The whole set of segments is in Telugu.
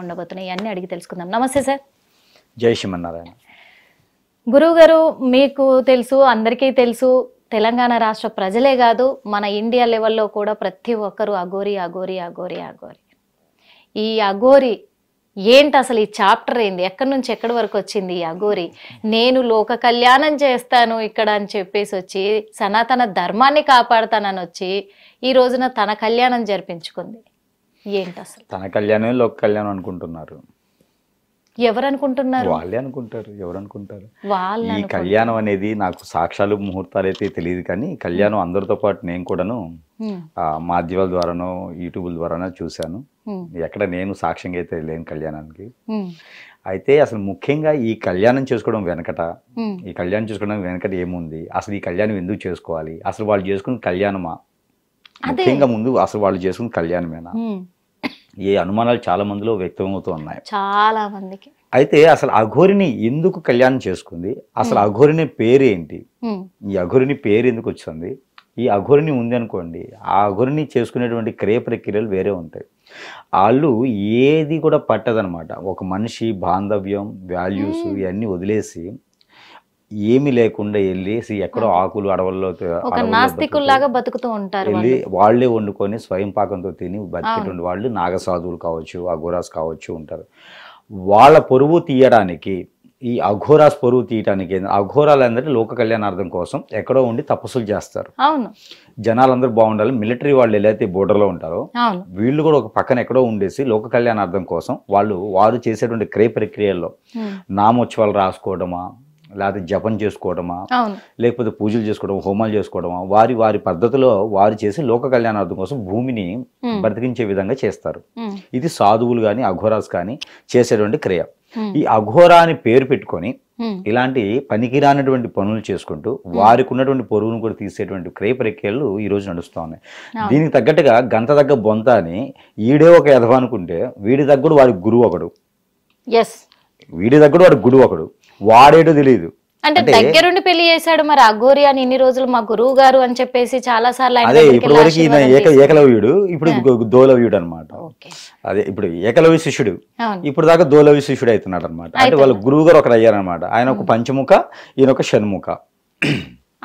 ఉండబోతున్నాయి ఇవన్నీ అడిగి తెలుసుకుందాం. నమస్తే సార్. జై శ్రీమన్నారాయణ. గురువు గారు, మీకు తెలుసు, అందరికీ తెలుసు, తెలంగాణ రాష్ట్ర ప్రజలే కాదు మన ఇండియా లెవెల్లో కూడా ప్రతి ఒక్కరు అఘోరి అఘోరి అఘోరి అఘోరి. ఈ అఘోరి ఏంటి అసలు? ఈ చాప్టర్ ఏంది? ఎక్కడి నుంచి ఎక్కడి వరకు వచ్చింది ఈ అఘోరి? నేను లోక కళ్యాణం చేస్తాను ఇక్కడ అని చెప్పేసి వచ్చి సనాతన ధర్మాన్ని కాపాడుతానని వచ్చి ఈ రోజున తన కళ్యాణం జరిపించుకుంది. ఏంటి అసలు? తన కళ్యాణమే లోక కళ్యాణం అనుకుంటున్నారు. ఎవరు అనుకుంటున్నారు? వాళ్ళే అనుకుంటారు. ఎవరు అనుకుంటారు? వాళ్ళు. ఈ కళ్యాణం అనేది నాకు సాక్ష్యాలు ముహూర్తాలు అయితే తెలియదు, కానీ కళ్యాణం అందరితో పాటు నేను కూడాను మాధ్యమాల ద్వారానో యూట్యూబ్ ద్వారానో చూశాను. ఎక్కడ నేను సాక్ష్యంగా అయితే లేని కళ్యాణానికి. అయితే అసలు ముఖ్యంగా ఈ కళ్యాణం చేసుకోవడం వెనకట, ఈ కళ్యాణం చేసుకోవడం వెనకట ఏముంది, అసలు ఈ కళ్యాణం ఎందుకు చేసుకోవాలి, అసలు వాళ్ళు చేసుకున్న కళ్యాణమా, ముఖ్యంగా ముందు అసలు వాళ్ళు చేసుకున్న కళ్యాణమేనా, ఏ అనుమానాలు చాలా మందిలో వ్యక్తమవుతూ ఉన్నాయి చాలా మందికి. అయితే అసలు అఘోరిని ఎందుకు కళ్యాణం చేసుకుంది, అసలు అఘోరిని పేరు ఏంటి, ఈ అఘోరిని పేరు ఎందుకు వచ్చింది, ఈ అఘోరిని ఉంది అనుకోండి, ఆ అఘోరిని చేసుకునేటువంటి క్రియ ప్రక్రియలు వేరే ఉంటాయి. వాళ్ళు ఏది కూడా పట్టదనమాట. ఒక మనిషి బాంధవ్యం, వాల్యూస్ ఇవన్నీ వదిలేసి ఏమి లేకుండా వెళ్ళేసి ఎక్కడో ఆకులు అడవుల్లో నాస్తికుల్లాగా బతుకుతూ ఉంటారు. వెళ్ళి వాళ్లే వండుకొని స్వయం పాకంతో తిని బతికేటువంటి వాళ్ళు నాగసాధువులు కావచ్చు, అఘోరాస్ కావచ్చు ఉంటారు. వాళ్ళ పొరుగు తీయడానికి, ఈ అఘోరాస్ పొరుగు తీయడానికి, అఘోరాలు అందరూ లోక కళ్యాణార్థం కోసం ఎక్కడో ఉండి తపస్సులు చేస్తారు. జనాలందరూ బాగుండాలి. మిలిటరీ వాళ్ళు ఎలా అయితే బోర్డర్లో ఉంటారో వీళ్ళు కూడా ఒక పక్కన ఎక్కడో ఉండేసి లోక కళ్యాణార్థం కోసం వారు చేసేటువంటి క్రియ ప్రక్రియల్లో నామోత్సవాలు రాసుకోవడమా, లేకపోతే జపం చేసుకోవడమా, లేకపోతే పూజలు చేసుకోవడం, హోమాలు చేసుకోవడమా, వారి వారి పద్ధతిలో వారు చేసి లోక కళ్యాణార్థం కోసం భూమిని బ్రతికించే విధంగా చేస్తారు. ఇది సాధువులు కానీ అఘోరాస్ కానీ చేసేటువంటి క్రియ. ఈ అఘోరా అని పేరు పెట్టుకొని ఇలాంటి పనికిరానటువంటి పనులు చేసుకుంటూ వారికి ఉన్నటువంటి పొరుగును కూడా తీసేటువంటి క్రియ ప్రక్రియలు ఈ రోజు నడుస్తూ ఉన్నాయి. దీనికి తగ్గట్టుగా గంత దగ్గ బొంత అని ఈడే ఒక యధవ అనుకుంటే వీడి దగ్గర వాడి గురువు ఒకడు, వీడి దగ్గర వాడి గురువు ఒకడు, వాడేటో తెలియదు. అంటే దగ్గరుండి పెళ్లి చేశాడు మరి అఘోరి అని ఇన్ని రోజులు మా గురువు గారు అని చెప్పేసి చాలా సార్లు. అదే ఇప్పుడు వరకు ఏకలవ్యుడు, ఇప్పుడు దోలవ్యుడు అనమాట. అదే ఇప్పుడు ఏకలవ్య శిష్యుడు, ఇప్పుడు దాకా దోలవ్య శిష్యుడు అవుతున్నాడు అనమాట. అంటే వాళ్ళ గురువు గారు ఒకరు అయ్యారనమాట. ఆయన ఒక పంచముఖ, ఈయన ఒక షణ్ముఖ.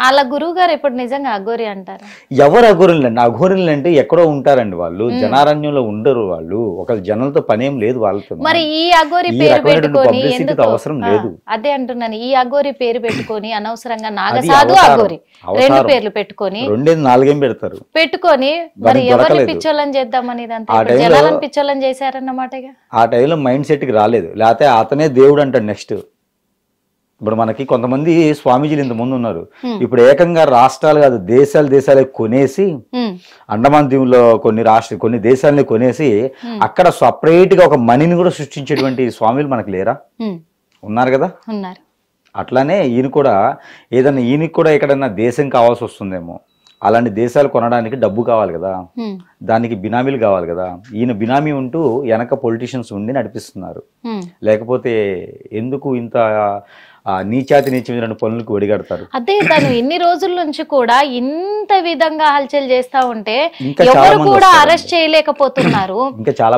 వాళ్ళ గురువు గారు ఇప్పుడు నిజంగా అఘోరి అంటారు. ఎవరు అఘోరులు అండి? అఘోరులు అంటే ఎక్కడో ఉంటారండి వాళ్ళు, జనారణ్యంలో ఉండరు వాళ్ళు. ఒక జనంతో పనేం లేదు వాళ్ళతో. మరి ఈ అఘోరి పేరు పెట్టుకొని అవసరం లేదు. అదే అంటున్నాను, ఈ అఘోరి పేరు పెట్టుకొని అనవసరంగా నాగసాధు అఘోరి రెండు పేర్లు పెట్టుకొని నాలుగేం పెడతారు పెట్టుకొని మరి ఎవరిని పిచ్చోళ్ళని చేద్దామని జనాలను పిచ్చోళ్ళని చేశారన్నమాట. ఆ టైంలో మైండ్ సెట్ కి రాలేదు. లేకపోతే అతనే దేవుడు అంటాడు. నెక్స్ట్ ఇప్పుడు మనకి కొంతమంది స్వామీజీలు ఇంతమంది ఉన్నారు. ఇప్పుడు ఏకంగా రాష్ట్రాలు కాదు దేశాలే కొనేసి, అండమాన్ దీవుల్లో కొన్ని దేశాలని కొనేసి అక్కడ సపరేట్ గా ఒక మనీని కూడా సృష్టించేటువంటి స్వామిలు మనకు లేరా? ఉన్నారు కదా. అట్లానే ఈయన కూడా ఏదన్నా ఈయనకి కూడా ఎక్కడన్నా దేశం కావాల్సి వస్తుందేమో. అలాంటి దేశాలు కొనడానికి డబ్బు కావాలి కదా, దానికి బినామీలు కావాలి కదా. ఈయన బినామీ ఉంటూ వెనక పొలిటీషియన్స్ ఉండి నడిపిస్తున్నారు. లేకపోతే ఎందుకు ఇంత నీచాతి నీచమైన పనులకు ఒడిగడతారు? అదే తను ఇన్ని రోజుల నుంచి కూడా ఇంత విధంగా హల్చల్ చేస్తా ఉంటే ఎవరు కూడా అరెస్ట్ చేయలేకపోతున్నారు.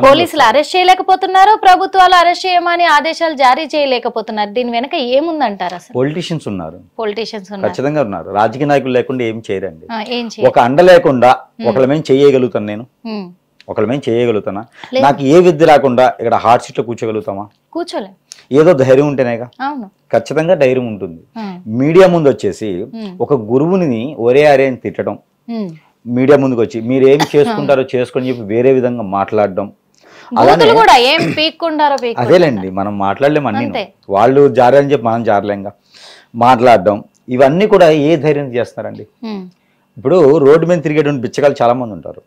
పోలీసులు అరెస్ట్ చేయలేకపోతున్నారు, ప్రభుత్వాలు అరెస్ట్ చేయమని ఆదేశాలు జారీ చేయలేకపోతున్నారు. దీని వెనక ఏముందంటారు? అసలు పొలిటీషియన్స్ ఉన్నారు, ఖచ్చితంగా ఉన్నారు. రాజకీయ నాయకులు లేకుండా ఏం చేయరండి. ఒక అండ లేకుండా ఒకళ్ళ మేము చేయగలుగుతాను, నేను ఒకళ్ళ మేము చేయగలుగుతానా? నాకు ఏ విద్య రాకుండా ఇక్కడ హార్ట్ సీట్ లో కూర్చోగలుగుతామా? కూర్చోలే. ఏదో ధైర్యం ఉంటేనేగా. ఖచ్చితంగా ధైర్యం ఉంటుంది. మీడియా ముందు వచ్చేసి ఒక గురువుని ఒరే అరే అని తిట్టడం, మీడియా ముందుకు వచ్చి మీరు ఏం చేసుకుంటారో చేసుకొని చెప్పి వేరే విధంగా మాట్లాడడం, అదేలేండి మనం మాట్లాడలేము అన్ని. వాళ్ళు జారని చెప్పి మనం జారలేంగా మాట్లాడడం, ఇవన్నీ కూడా ఏ ధైర్యం చేస్తున్నారండి? ఇప్పుడు రోడ్డు మీద తిరిగేటువంటి బిచ్చగాళ్ళు చాలా మంది ఉంటారు.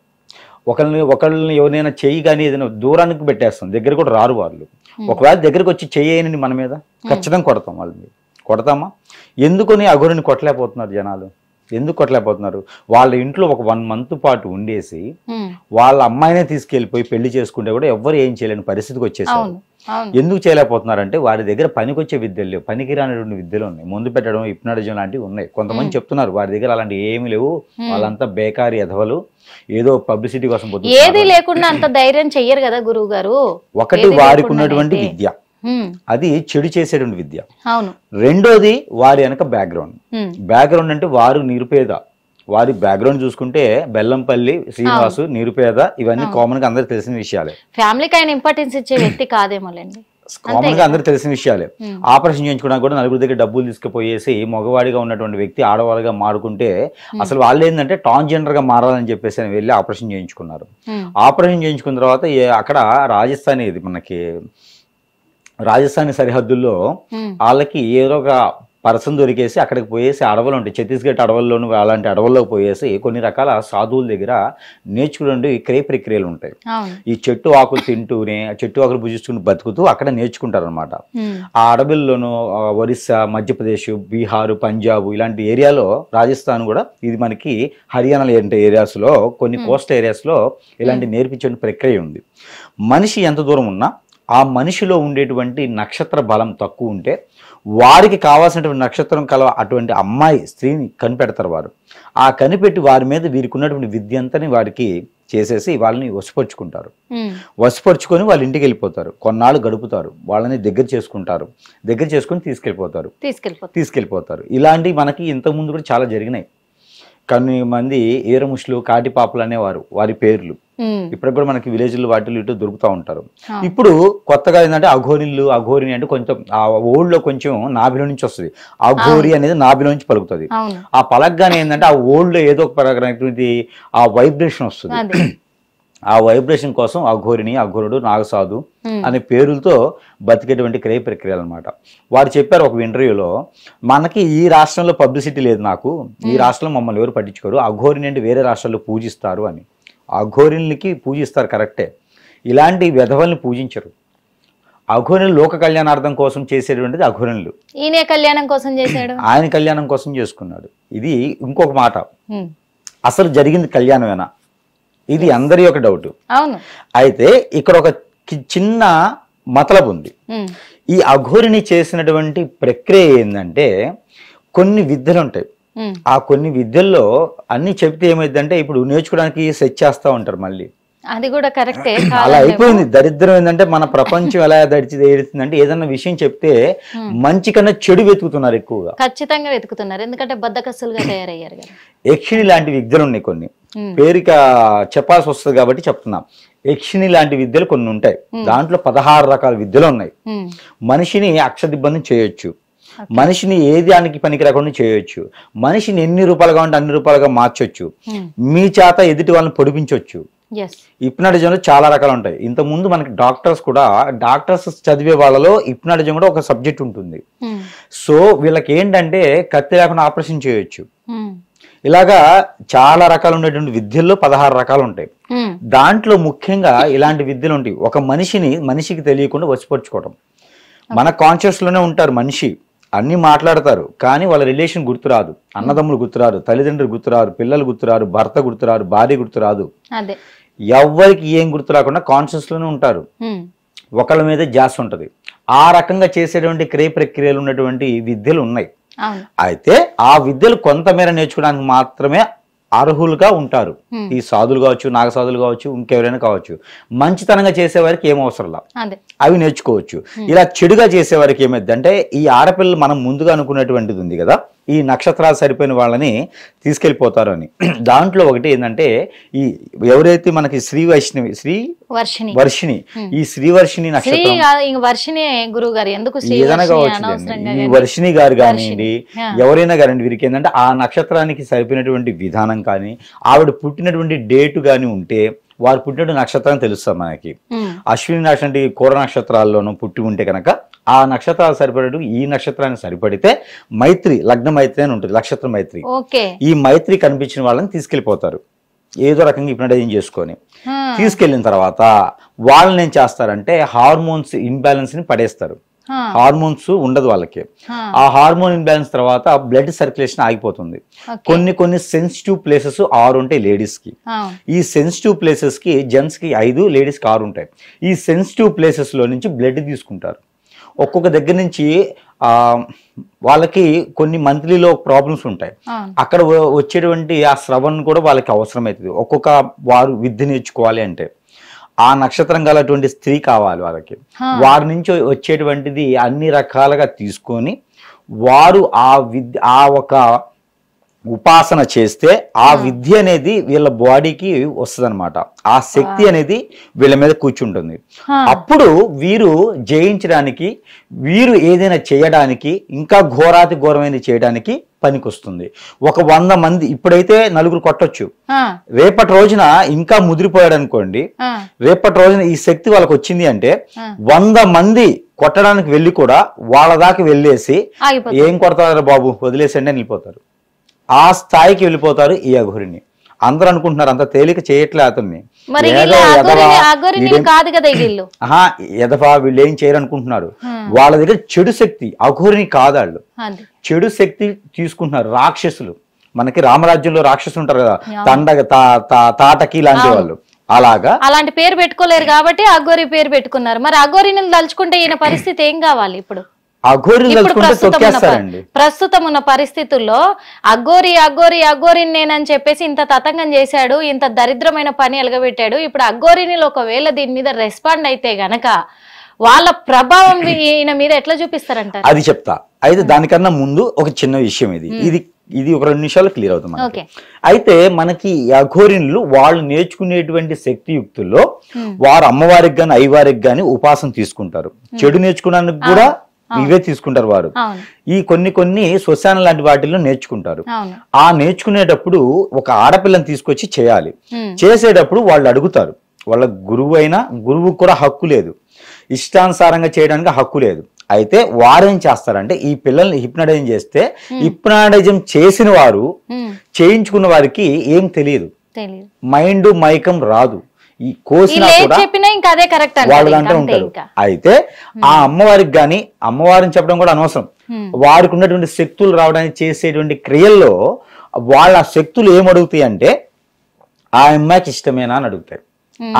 ఒకళ్ళని ఎవరైనా చెయ్యి కానీ ఏదైనా దూరానికి పెట్టేస్తాం, దగ్గర కూడా రారు వాళ్ళు. ఒకవేళ దగ్గరికి వచ్చి చెయ్యని మన మీద ఖచ్చితంగా కొడతాం. వాళ్ళని కొడతామా? ఎందుకని అఘోరిని కొట్టలేకపోతున్నారు జనాలు? ఎందుకు కొట్టలేకపోతున్నారు? వాళ్ళ ఇంట్లో ఒక 1 month పాటు ఉండేసి వాళ్ళ అమ్మాయినే తీసుకెళ్ళిపోయి పెళ్లి చేసుకుంటే కూడా ఎవ్వరు ఏం చేయలేని పరిస్థితికి వచ్చేసారు. అవును. ఎందుకు చేయలేకపోతున్నారంటే వారి దగ్గర పనికొచ్చే విద్యలు లేవు, పనికిరానటువంటి విద్యలు ఉన్నాయి, ముందు పెట్టడం హిప్నాటిజం లాంటివి ఉన్నాయి. కొంతమంది చెప్తున్నారు వారి దగ్గర అలాంటి ఏమి లేవు, వాళ్ళంతా బేకారి ఎధవలు, ఏదో పబ్లిసిటీ కోసం ఏది బతుకుతున్నారు. లేకుండా అంత ధైర్యం చెయ్యరు కదా గురువు గారు. ఒకటి వారికి ఉన్నటువంటి విద్య, అది చెడు చేసేటువంటి విద్య. అవును. రెండోది వారి వెనక బ్యాక్గ్రౌండ్. బ్యాక్గ్రౌండ్ అంటే వారు నిరుపేద, వారి బ్యాక్గ్రౌండ్ చూసుకుంటే బెల్లంపల్లి శ్రీనివాసు నిరుపేద, ఇవన్నీ కామన్ గా అందరికి తెలిసిన విషయాలే. ఫ్యామిలీకి ఆయన ఇంపార్టెన్స్ ఇచ్చే వ్యక్తి కాదేమోలేండి, కామన్ గా అందరికి తెలిసిన విషయాలే. ఆపరేషన్ చేయించుకోవడానికి కూడా నలుగురు దగ్గర డబ్బులు తీసుకుపోయేసి మగవాడిగా ఉన్నటువంటి వ్యక్తి ఆడవాళ్ళగా మారుకుంటే అసలు వాళ్ళు ఏంటంటే ట్రాన్స్జెండర్ గా మారాలని చెప్పేసి అని వెళ్ళి ఆపరేషన్ చేయించుకున్నారు. ఆపరేషన్ చేయించుకున్న తర్వాత అక్కడ రాజస్థాన్, ఇది మనకి రాజస్థాన్ సరిహద్దుల్లో వాళ్ళకి ఏదో ఒక పర్సన్ దొరికేసి అక్కడికి పోయేసి అడవులు ఉంటాయి, ఛత్తీస్గఢ్ అడవుల్లోనూ అలాంటి అడవుల్లో పోయేసి కొన్ని రకాల సాధువుల దగ్గర నేర్చుకునే క్రయ ప్రక్రియలు ఉంటాయి. ఈ చెట్టు ఆకులు తింటూనే, చెట్టు ఆకులు భుజిస్తూ బతుకుతూ అక్కడ నేర్చుకుంటారు అనమాట. ఆ అడవుల్లోనూ ఒరిస్సా, మధ్యప్రదేశ్, బీహార్, పంజాబ్ ఇలాంటి ఏరియాలో, రాజస్థాన్ కూడా ఇది మనకి హర్యానా లాంటి ఏరియాస్లో, కొన్ని కోస్టల్ ఏరియాస్లో ఇలాంటి నేర్పించే ప్రక్రియ ఉంది. మనిషి ఎంత దూరం ఉన్నా ఆ మనిషిలో ఉండేటువంటి నక్షత్ర బలం తక్కువ ఉంటే వారికి కావాల్సినటువంటి నక్షత్రం కల అటువంటి అమ్మాయి స్త్రీని కనిపెడతారు వారు. ఆ కనిపెట్టి వారి మీద వీరికి ఉన్నటువంటి విద్య అంతని వారికి చేసేసి వాళ్ళని వశపరుచుకుంటారు. వశపరుచుకొని వాళ్ళ ఇంటికి వెళ్ళిపోతారు, కొన్నాళ్ళు గడుపుతారు, వాళ్ళని దగ్గర చేసుకుంటారు, దగ్గర చేసుకుని తీసుకెళ్ళిపోతారు. ఇలాంటివి మనకి ఇంతకుముందు కూడా చాలా జరిగినాయి. కొన్ని మంది ఏరముష్లు, కాటిపాపులు అనేవారు వారి పేర్లు, ఇప్పటికి కూడా మనకి విలేజ్లు వాటిలో ఇటు దొరుకుతూ ఉంటారు. ఇప్పుడు కొత్తగా ఏంటంటే అఘోరిని అంటే కొంచెం ఆ ఓల్డ్ లో కొంచెం నాభిలో నుంచి వస్తుంది, అఘోరి అనేది నాభిలో నుంచి పలుకుతుంది. ఆ పలకగానే ఏంటంటే ఆ ఓల్డ్ లో ఏదో ఒక ఆ వైబ్రేషన్ వస్తుంది. ఆ వైబ్రేషన్ కోసం అఘోరిని, అఘోరుడు, నాగసాధు అనే పేరులతో బతికేటువంటి క్రయ ప్రక్రియలు అనమాట. వారు చెప్పారు ఒక ఇంటర్వ్యూలో, మనకి ఈ రాష్ట్రంలో పబ్లిసిటీ లేదు, నాకు ఈ రాష్ట్రంలో మమ్మల్ని ఎవరు పట్టించుకోరు, అఘోరిని అంటే వేరే రాష్ట్రాల్లో పూజిస్తారు అని. అఘోరినికి పూజిస్తారు కరెక్టే, ఇలాంటి వెధవల్ని పూజించరు. అఘోరులు లోక కళ్యాణార్థం కోసం చేసేటువంటిది అఘోరులు. ఈయన కళ్యాణం కోసం చేశాడు, ఆయన కళ్యాణం కోసం చేసుకున్నాడు. ఇది ఇంకొక మాట, అసలు జరిగింది కళ్యాణమేనా, ఇది అందరి యొక్క డౌట్. అయితే ఇక్కడ ఒక చిన్న మతలబు ఉంది. ఈ అఘోరిని చేసినటువంటి ప్రక్రియ ఏంటంటే, కొన్ని విద్యలు ఉంటాయి, ఆ కొన్ని విద్యల్లో అన్ని చెప్తే ఏమైందంటే, ఇప్పుడు నేర్చుకోవడానికి సెట్ చేస్తూ ఉంటారు మళ్ళీ, అది కూడా కరెక్టే. అలా అయిపోయింది. దరిద్రం ఏంటంటే మన ప్రపంచం ఎలా ఏడుతుందంటే, ఏదన్నా విషయం చెప్తే మంచి కన్నా చెడు వెతుకుతున్నారు, ఎక్కువగా ఖచ్చితంగా వెతుకుతున్నారు, ఎందుకంటే బద్దకస్సులుగా తయారయ్యారు. యక్షిణి లాంటి విద్యలు ఉన్నాయి కొన్ని, పేరుక చెప్పాల్సి వస్తుంది కాబట్టి చెప్తున్నాం. యక్షిణి లాంటి విద్యలు కొన్ని ఉంటాయి, దాంట్లో 16 రకాల విద్యలు ఉన్నాయి. మనిషిని అక్షదిబ్బంది చేయొచ్చు, మనిషిని ఏ దానికి పనికి రాకుండా చేయొచ్చు, మనిషిని ఎన్ని రూపాయలుగా ఉంటే అన్ని రూపాయలుగా మార్చొచ్చు, మీ చేత ఎదుటి వాళ్ళని పొడిపించవచ్చు. హిప్నాటిజంలో చాలా రకాలు ఉంటాయి. ఇంతకుముందు మనకి డాక్టర్స్ చదివే వాళ్ళలో హిప్నాటిజం కూడా ఒక సబ్జెక్ట్ ఉంటుంది. సో వీళ్ళకి ఏంటంటే కత్తి లేకుండా ఆపరేషన్ చేయొచ్చు. ఇలాగా చాలా రకాలు ఉండేటువంటి విద్యల్లో 16 రకాలు ఉంటాయి. దాంట్లో ముఖ్యంగా ఇలాంటి విద్యలు ఉంటాయి. ఒక మనిషికి తెలియకుండా వశపరుచుకోవడం. మన కాన్షియస్ లోనే ఉంటారు మనిషి, అన్ని మాట్లాడతారు, కానీ వాళ్ళ రిలేషన్ గుర్తురాదు, అన్నదమ్ములు గుర్తురారు, తల్లిదండ్రులు గుర్తురారు, పిల్లలు గుర్తురారు, భర్త గుర్తురారు, భార్య గుర్తురాదు, ఎవరికి ఏం గుర్తు రాకుండా కాన్షియస్ లోనే ఉంటారు, ఒకళ్ళ మీద జాస్ ఉంటది. ఆ రకంగా చేసేటువంటి క్రియ ప్రక్రియలు ఉన్నటువంటి విద్యలు ఉన్నాయి. అయితే ఆ విద్యలు కొంతమేర నేర్చుకోవడానికి మాత్రమే అర్హులుగా ఉంటారు. ఈ సాధులు కావచ్చు, నాగసాధులు కావచ్చు, ఇంకెవరైనా కావచ్చు. మంచితనంగా చేసేవారికి ఏం అవసరం లా, అవి నేర్చుకోవచ్చు. ఇలా చెడుగా చేసేవారికి ఏమైందంటే, ఈ ఆడపిల్లలు మనం ముందుగా అనుకున్నటువంటిది ఉంది కదా, ఈ నక్షత్రాలు సరిపోయిన వాళ్ళని తీసుకెళ్లిపోతారు అని. దాంట్లో ఒకటి ఏంటంటే, ఈ ఎవరైతే మనకి వర్షిణి, ఈ శ్రీవర్షిణి నక్షత్రం, ఏదైనా కావచ్చు, ఈ వర్షిణి గారు కానివ్వండి, ఎవరైనా కానివ్వండి, వీరికి ఏంటంటే ఆ నక్షత్రానికి సరిపోయినటువంటి విధానం కానీ, ఆవిడ పుట్టినటువంటి డేటు కానీ ఉంటే, వారు పుట్టినటువంటి నక్షత్రం తెలుస్తాం మనకి. అశ్విని నక్షత్రం, కూర నక్షత్రాల్లోనూ పుట్టి ఉంటే కనుక ఆ నక్షత్రాలు సరిపడేటు ఈ నక్షత్రానికి సరిపడితే మైత్రి, లగ్న మైత్రి అని ఉంటుంది, నక్షత్ర మైత్రి. ఈ మైత్రి కనిపించిన వాళ్ళని తీసుకెళ్లిపోతారు, ఏదో రకంగా హిప్నటైజింగ్ చేసుకొని. తీసుకెళ్లిన తర్వాత వాళ్ళని ఏం చేస్తారంటే హార్మోన్స్ ఇన్బ్యాలెన్స్ ని పడేస్తారు. హార్మోన్స్ ఉండదు వాళ్ళకి. ఆ హార్మోన్ ఇంబ్యాలెన్స్ తర్వాత బ్లడ్ సర్క్యులేషన్ ఆగిపోతుంది. కొన్ని సెన్సిటివ్ ప్లేసెస్ 6 ఉంటాయి లేడీస్ కి. ఈ సెన్సిటివ్ ప్లేసెస్ కి జెంట్స్ కి 5, లేడీస్ కి 6 ఉంటాయి. ఈ సెన్సిటివ్ ప్లేసెస్ లో నుంచి బ్లడ్ తీసుకుంటారు. ఒక్కొక్క దగ్గర నుంచి వాళ్ళకి కొన్ని మంత్లీలో ప్రాబ్లమ్స్ ఉంటాయి. అక్కడ వచ్చేటువంటి ఆ స్రవణ కూడా వాళ్ళకి అవసరమవుతుంది. ఒక్కొక్క వారు విద్య నేర్చుకోవాలి అంటే ఆ నక్షత్రం గలటువంటి స్త్రీ కావాలి వాళ్ళకి. వారి నుంచి వచ్చేటువంటిది అన్ని రకాలుగా తీసుకొని వారు ఆ ఒక ఉపాసన చేస్తే ఆ విద్య అనేది వీళ్ళ బాడీకి వస్తుంది అనమాట. ఆ శక్తి అనేది వీళ్ళ మీద కూర్చుంటుంది. అప్పుడు వీరు జయించడానికి, వీరు ఏదైనా చేయడానికి, ఇంకా ఘోరాతి ఘోరమైనది చేయడానికి పనికొస్తుంది. ఒక 100 మంది ఇప్పుడైతే 4 కొట్టొచ్చు, రేపటి రోజున ఇంకా ముదిరిపోయాడు అనుకోండి, రేపటి రోజున ఈ శక్తి వాళ్ళకి వచ్చింది అంటే 100 మంది కొట్టడానికి వెళ్ళి కూడా వాళ్ళ దాకా వెళ్ళేసి ఏం కొడతారు బాబు వదిలేసండి అని వెళ్ళిపోతారు. ఆ స్థాయికి వెళ్ళిపోతారు ఈ అఘోరిని. అందరూ అనుకుంటున్నారు అంత తేలిక చేయట్లే అతన్ని, ఎదఫా వీళ్ళు ఏం చేయరు అనుకుంటున్నారు. వాళ్ళ దగ్గర చెడు శక్తి, అఘోరిని కాదు, వాళ్ళు చెడు శక్తి తీసుకుంటున్నారు. రాక్షసులు, మనకి రామరాజ్యంలో రాక్షసులు ఉంటారు కదా, తాటకి లాంటి వాళ్ళు, అలాంటి పేరు పెట్టుకోలేరు కాబట్టి అఘోరి పేరు పెట్టుకున్నారు. మరి అఘోరిని తలుచుకుంటే ఈయన పరిస్థితి ఏం కావాలి? ఇప్పుడు ప్రస్తుతం ఉన్న పరిస్థితుల్లో అఘోరిని నేనని చెప్పేసి ఇంత తతంగం చేశాడు, ఇంత దరిద్రమైన పని ఎలగబెట్టాడు. ఇప్పుడు అఘోరిని ఒకవేళ దీని మీద రెస్పాండ్ అయితే గనక వాళ్ళ ప్రభావం ఈయన మీద ఎట్లా చూపిస్తారంటారు? అది చెప్తా. అయితే దానికన్నా ముందు ఒక చిన్న విషయం, ఇది ఒక 2 నిమిషాలు క్లియర్ అవుతుంది. అయితే మనకి అఘోరినులు వాళ్ళు నేర్చుకునేటువంటి శక్తియుక్తుల్లో వారు అమ్మవారికి గాని అయ్యవారికి గాని ఉపాసన తీసుకుంటారు. చెడు నేర్చుకోవడానికి కూడా ఇవే తీసుకుంటారు వారు. ఈ కొన్ని శ్మశానం లాంటి వాటిల్లో నేర్చుకుంటారు. ఆ నేర్చుకునేటప్పుడు ఒక ఆడపిల్లని తీసుకొచ్చి చేయాలి. చేసేటప్పుడు వాళ్ళు అడుగుతారు, వాళ్ళ గురువుకు కూడా హక్కు లేదు, ఇష్టానుసారంగా చేయడానికి హక్కు లేదు. అయితే వారేం చేస్తారంటే ఈ పిల్లల్ని హిప్నటైజం చేస్తే, హిప్నటైజం చేసిన వారు చేయించుకున్న వారికి ఏం తెలియదు, మైండ్ మైకం రాదు, ఈ కోసిన వాళ్ళ దాంట్లో ఉంటారు. అయితే ఆ అమ్మవారికి గాని, అమ్మవారిని చెప్పడం కూడా అనవసరం, వారికి ఉన్నటువంటి శక్తులు రావడానికి చేసేటువంటి క్రియల్లో వాళ్ళ శక్తులు ఏమడుగుతాయి అంటే ఆ అమ్మాయికి ఇష్టమేనా అని అడుగుతాయి.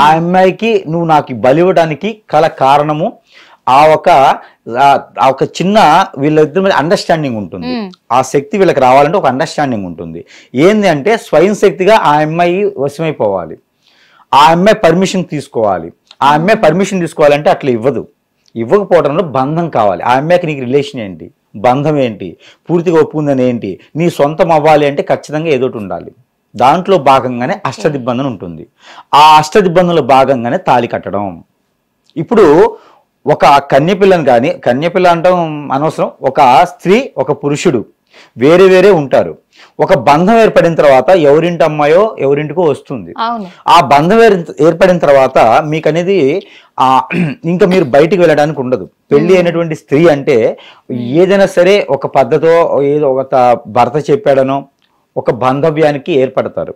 ఆ అమ్మాయికి నువ్వు నాకు బలివ్వడానికి కల కారణము ఆ ఒక చిన్న వీళ్ళిద్దరి మీద అండర్స్టాండింగ్ ఉంటుంది. ఆ శక్తి వీళ్ళకి రావాలంటే ఒక అండర్స్టాండింగ్ ఉంటుంది. ఏంది అంటే స్వయం శక్తిగా ఆ అమ్మాయి వశమైపోవాలి, ఆ అమ్మాయి పర్మిషన్ తీసుకోవాలి. ఆ అమ్మాయి పర్మిషన్ తీసుకోవాలంటే అట్లా ఇవ్వకపోవడంలో బంధం కావాలి. ఆ అమ్మాయికి నీకు రిలేషన్ ఏంటి, బంధం ఏంటి, పూర్తిగా ఒప్పుకుందని ఏంటి, నీ సొంతం అవ్వాలి అంటే ఖచ్చితంగా ఏదోటి ఉండాలి. దాంట్లో భాగంగానే అష్టదిబ్బందన ఉంటుంది. ఆ అష్టదిబ్బందులో భాగంగానే తాళి కట్టడం. ఇప్పుడు ఒక కన్యపిల్లని కానీ, కన్యపిల్ల అంటాం అనవసరం, ఒక స్త్రీ ఒక పురుషుడు వేరే వేరే ఉంటారు. ఒక బంధం ఏర్పడిన తర్వాత ఎవరింటి అమ్మాయో ఎవరింటికో వస్తుంది. ఆ బంధం ఏర్పడిన తర్వాత మీకు అనేది ఇంకా మీరు బయటికి వెళ్ళడానికి ఉండదు. పెళ్లి అయినటువంటి స్త్రీ అంటే ఏదైనా సరే ఒక పద్ధతో, ఏదో ఒక భర్త చెప్పాడనో ఒక బాంధవ్యానికి ఏర్పడతారు.